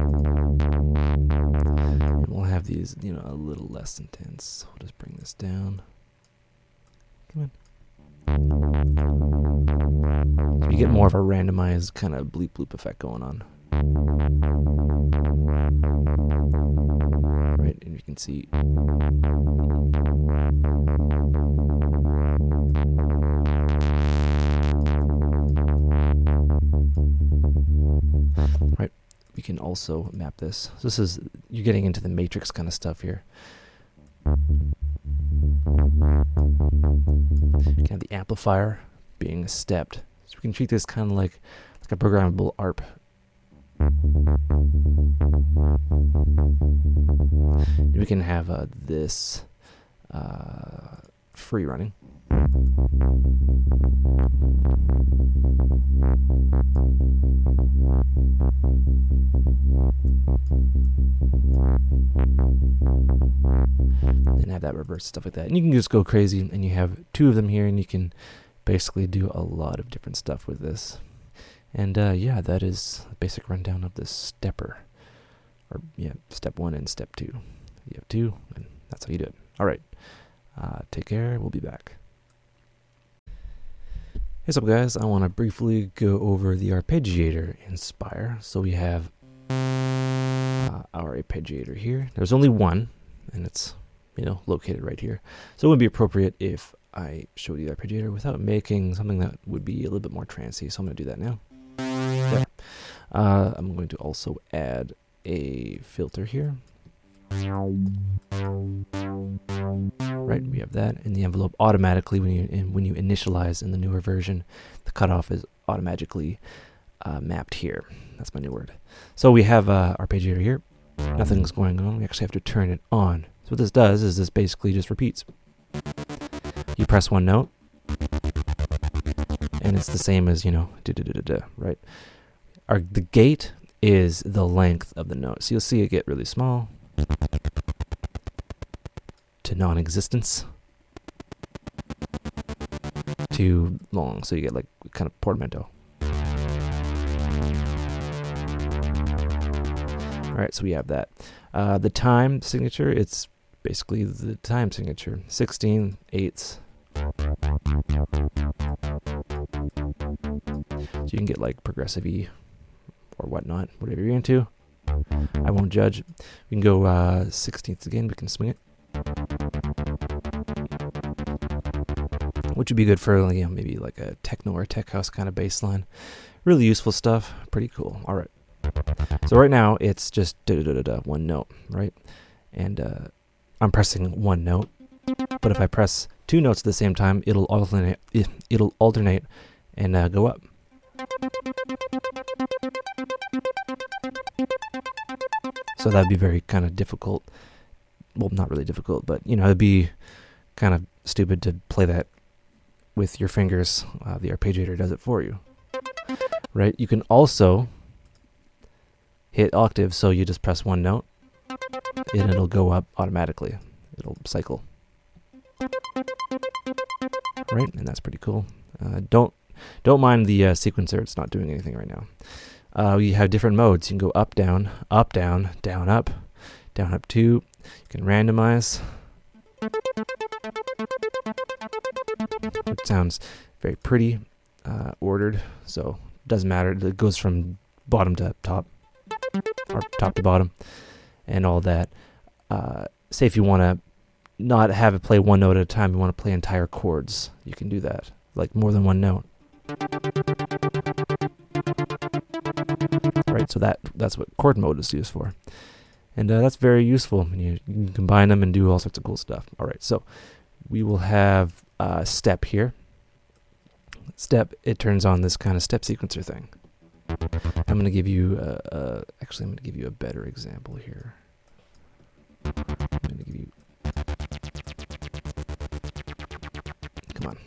we'll have these, a little less intense. We'll just bring this down. Come on. So you get more of a randomized kind of bleep bloop effect going on. Right, and you can see. Right, we can also map this. So this is, you're getting into the matrix kind of stuff here. You can have the amplifier being stepped. So we can treat this kind of like a programmable ARP. We can have this free running. And have that reverse, stuff like that. And you can just go crazy, and you have 2 of them here, and you can basically do a lot of different stuff with this. And yeah, that is a basic rundown of this stepper. Or yeah, step 1 and step 2. You have 2, and that's how you do it. All right. Take care. We'll be back. Hey, what's up, guys? I want to briefly go over the Arpeggiator in Spire. So we have our Arpeggiator here. There's only one, and it's located right here. So it would be appropriate if I showed you the Arpeggiator without making something that would be a little bit more trancey. So I'm going to do that now. There. I'm going to also add a filter here. Right, we have that in the envelope automatically when you initialize in the newer version. The cutoff is automatically mapped here. That's my new word. So we have Arpeggiator here. Nothing's going on. We actually have to turn it on. So what this does is this basically just repeats. You press one note, and it's the same as right. The gate is the length of the note. So you'll see it get really small to non-existence to long. So you get like kind of portamento. All right, so we have that. The time signature, it's basically the time signature, 16/8. So you can get like progressive-y or whatnot, whatever you're into. I won't judge. We can go 16ths again. We can swing it, which would be good for, you know, maybe like a techno or tech house kind of bass line. Really useful stuff. Pretty cool. All right. So right now it's just one note, right? And I'm pressing one note. But if I press two notes at the same time, it'll alternate. It'll alternate and go up. So that'd be very kind of difficult. Well, not really difficult, but you know, it'd be kind of stupid to play that with your fingers. The Arpeggiator does it for you, right? You can also hit octave, so you just press one note, and it'll go up automatically. It'll cycle, right? And that's pretty cool. Don't mind the sequencer; it's not doing anything right now. We have different modes. You can go up, down, down, up 2. You can randomize, which sounds very pretty, ordered. So it doesn't matter. It goes from bottom to top, or top to bottom, and all that. Say if you want to not have it play one note at a time, you want to play entire chords, you can do that, like more than one note. Right, so that's what chord mode is used for, and that's very useful. And you can combine them and do all sorts of cool stuff. All right, so we will have step here. Step, it turns on this kind of step sequencer thing. I'm going to give you actually I'm going to give you a better example here. I'm going to give you, come on.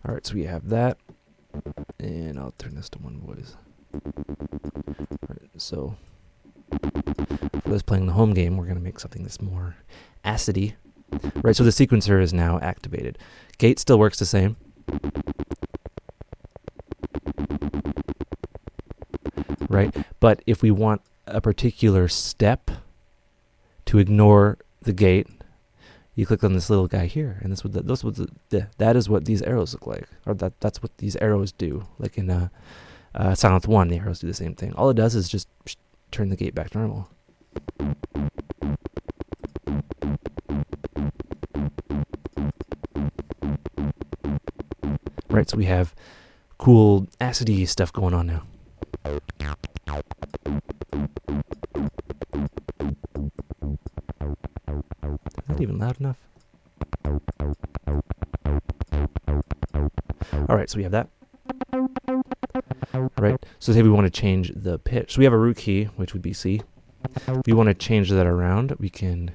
All right, so we have that, and I'll turn this to one voice. All right, so for us playing the home game, we're going to make something that's more acidy. Right, so the sequencer is now activated. Gate still works the same. Right, but if we want a particular step to ignore the gate, you click on this little guy here, and that is what these arrows look like, or that's what these arrows do. Like in Silence 1, the arrows do the same thing. All it does is just turn the gate back to normal. Right, so we have cool acidy stuff going on now. Is that even loud enough? All right, so we have that. All right, so say we want to change the pitch. So we have a root key, which would be C. If we want to change that around, we can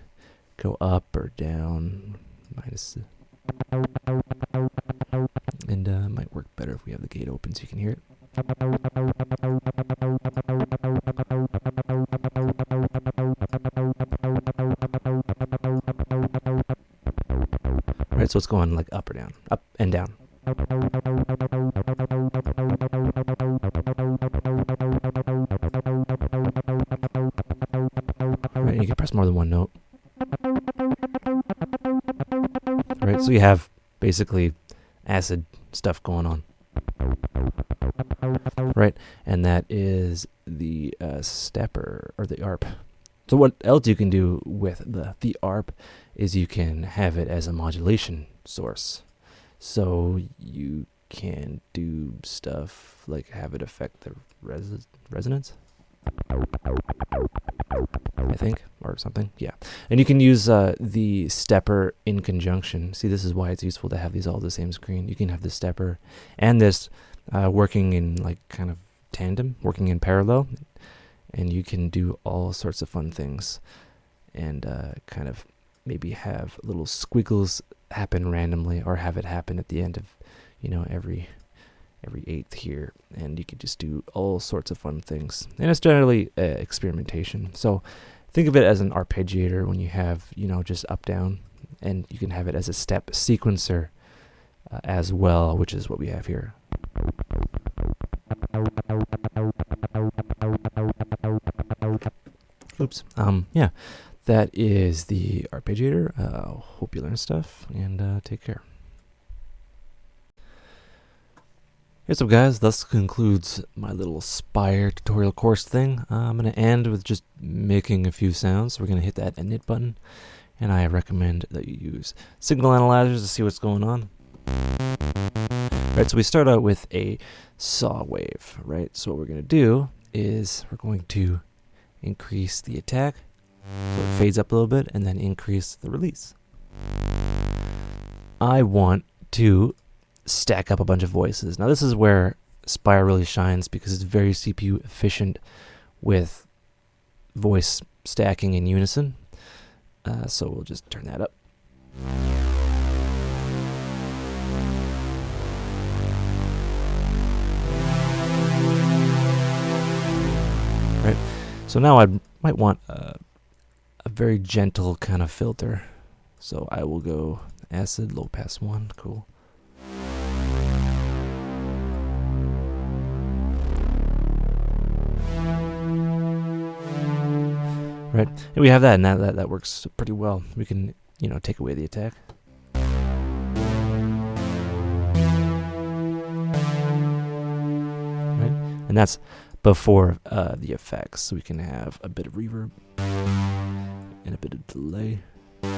go up or down, minus, and it might work better if we have the gate open so you can hear it. Right, so it's going like up or down, up and down. Right, you can press more than one note. Right, so you have basically acid stuff going on. Right, and that is the stepper, or the ARP. So what else you can do with the ARP is you can have it as a modulation source. So you can do stuff like have it affect the resonance, I think, or something. Yeah, and you can use the stepper in conjunction. See, this is why it's useful to have these all the same screen. You can have the stepper and this working in like kind of tandem, working in parallel, and you can do all sorts of fun things, and kind of maybe have little squiggles happen randomly, or have it happen at the end of, you know, every eighth here, and you can just do all sorts of fun things. And it's generally experimentation. So think of it as an arpeggiator when you have, you know, just up down, and you can have it as a step sequencer as well, which is what we have here. Oops. Yeah, that is the Arpeggiator. Hope you learn stuff, and take care. What's up, guys? Thus concludes my little Spire tutorial course thing. I'm going to end with just making a few sounds. We're going to hit that init button, and I recommend that you use signal analyzers to see what's going on. Right, so we start out with a saw wave, right? So what we're going to do is we're going to increase the attack, so it fades up a little bit, and then increase the release. I want to stack up a bunch of voices. Now this is where Spire really shines because it's very CPU efficient with voice stacking in unison. So we'll just turn that up. Right. So now I might want a very gentle kind of filter. So I will go acid, low pass 1, cool. Right, and we have that, and that works pretty well. We can, take away the attack. Right, and that's before the effects. So we can have a bit of reverb and a bit of delay. Right,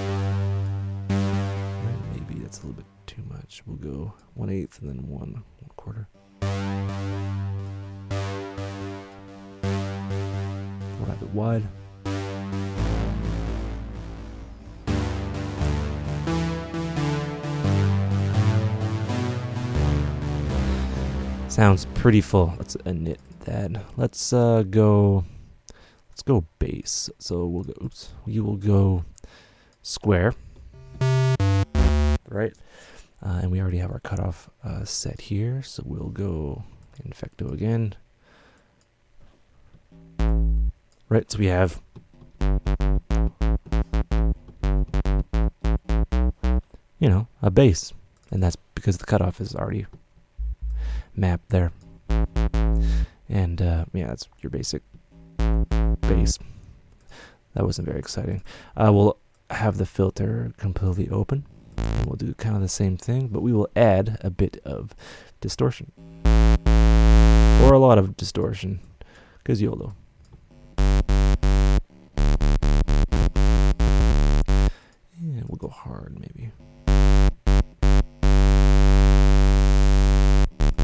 maybe that's a little bit too much. We'll go 1/8 and then 1/4. We'll have it wide. Sounds pretty full. Let's init that. Let's go bass. So we'll go. We will go square. Right, and we already have our cutoff set here. So we'll go infecto again. Right. So we have a bass, and that's because the cutoff is already mapped there. And yeah, that's your basic bass. That wasn't very exciting. We'll have the filter completely open, and we'll do kind of the same thing, but we will add a bit of distortion, or a lot of distortion, because YOLO. Yeah, we'll go hard maybe.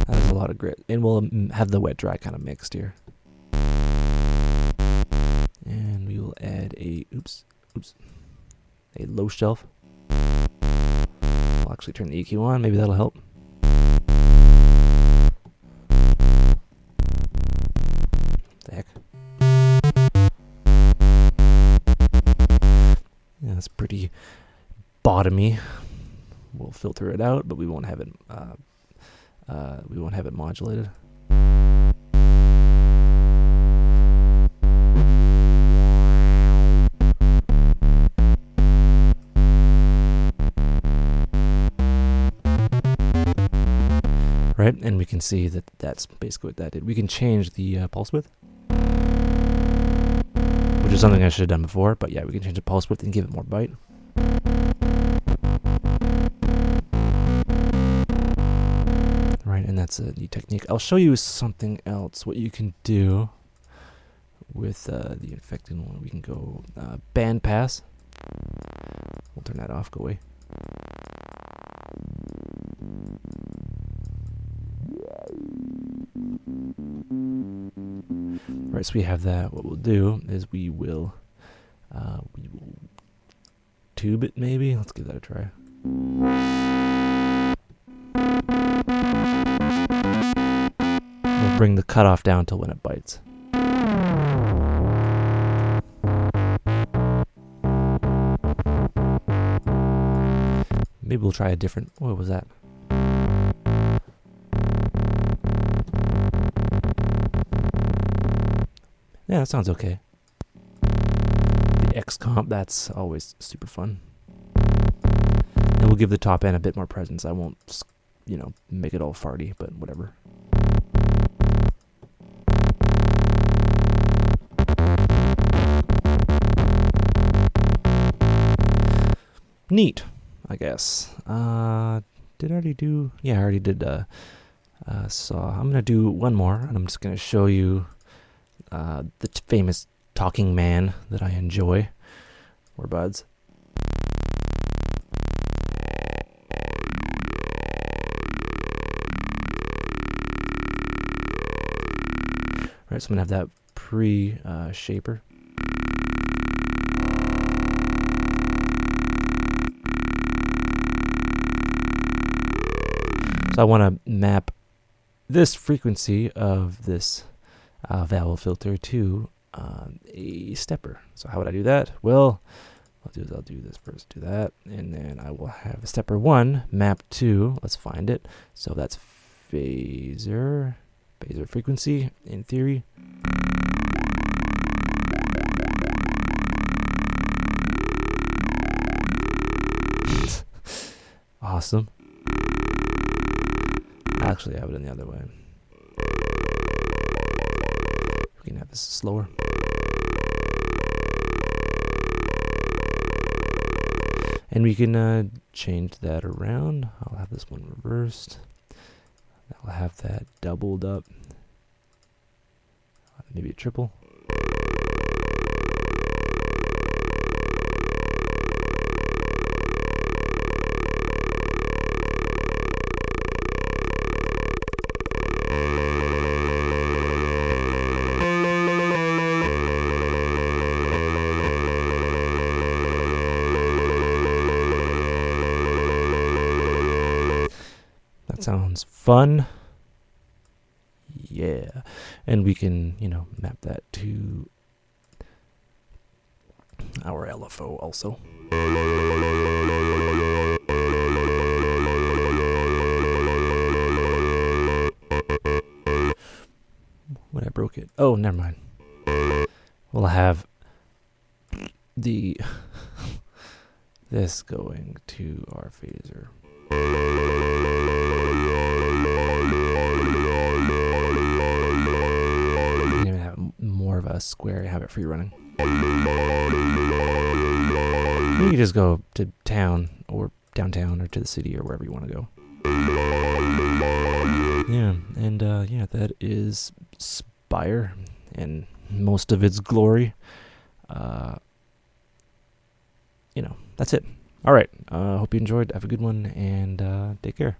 That is a lot of grit, and we'll have the wet dry kind of mixed here. And we will add a low shelf. I'll actually turn the EQ on, maybe that'll help. The heck. Yeah, that's pretty bottomy. We'll filter it out, but we won't have it modulated. Right, and we can see that that's basically what that did. We can change the pulse width, which is something I should have done before, but yeah, we can change the pulse width and give it more bite. Right, and that's a new technique. I'll show you something else, what you can do with the infected one. We can go band pass. We'll turn that off, go away. Right, so we have that. What we'll do is we will tube it maybe. Let's give that a try. We'll bring the cutoff down till when it bites. Maybe we'll try a different. What was that? Yeah, that sounds okay. The X comp, that's always super fun. And we'll give the top end a bit more presence. I won't, make it all farty, but whatever. Neat, I guess. Did I already do? Yeah, I already did So I'm going to do one more, and I'm just going to show you the famous talking man that I enjoy. We're buds. All right, so I'm going to have that pre-shaper. So I want to map this frequency of this vowel filter to a stepper. So how would I do that? Well, I'll do this first, do that, and then I will have stepper 1 map to, let's find it. So that's phaser frequency in theory. Awesome. Actually, I have it in the other way. We can have this slower. And we can change that around. I'll have this one reversed. I'll have that doubled up. Maybe a triple. Sounds fun. Yeah. And we can, map that to our LFO also. When I broke it. Oh, never mind. We'll have the this going to our phaser. More of a square, have it free running. You can just go to town or downtown or to the city or wherever you want to go. Yeah, and that is Spire and most of its glory. That's it. All right. Hope you enjoyed. Have a good one and take care.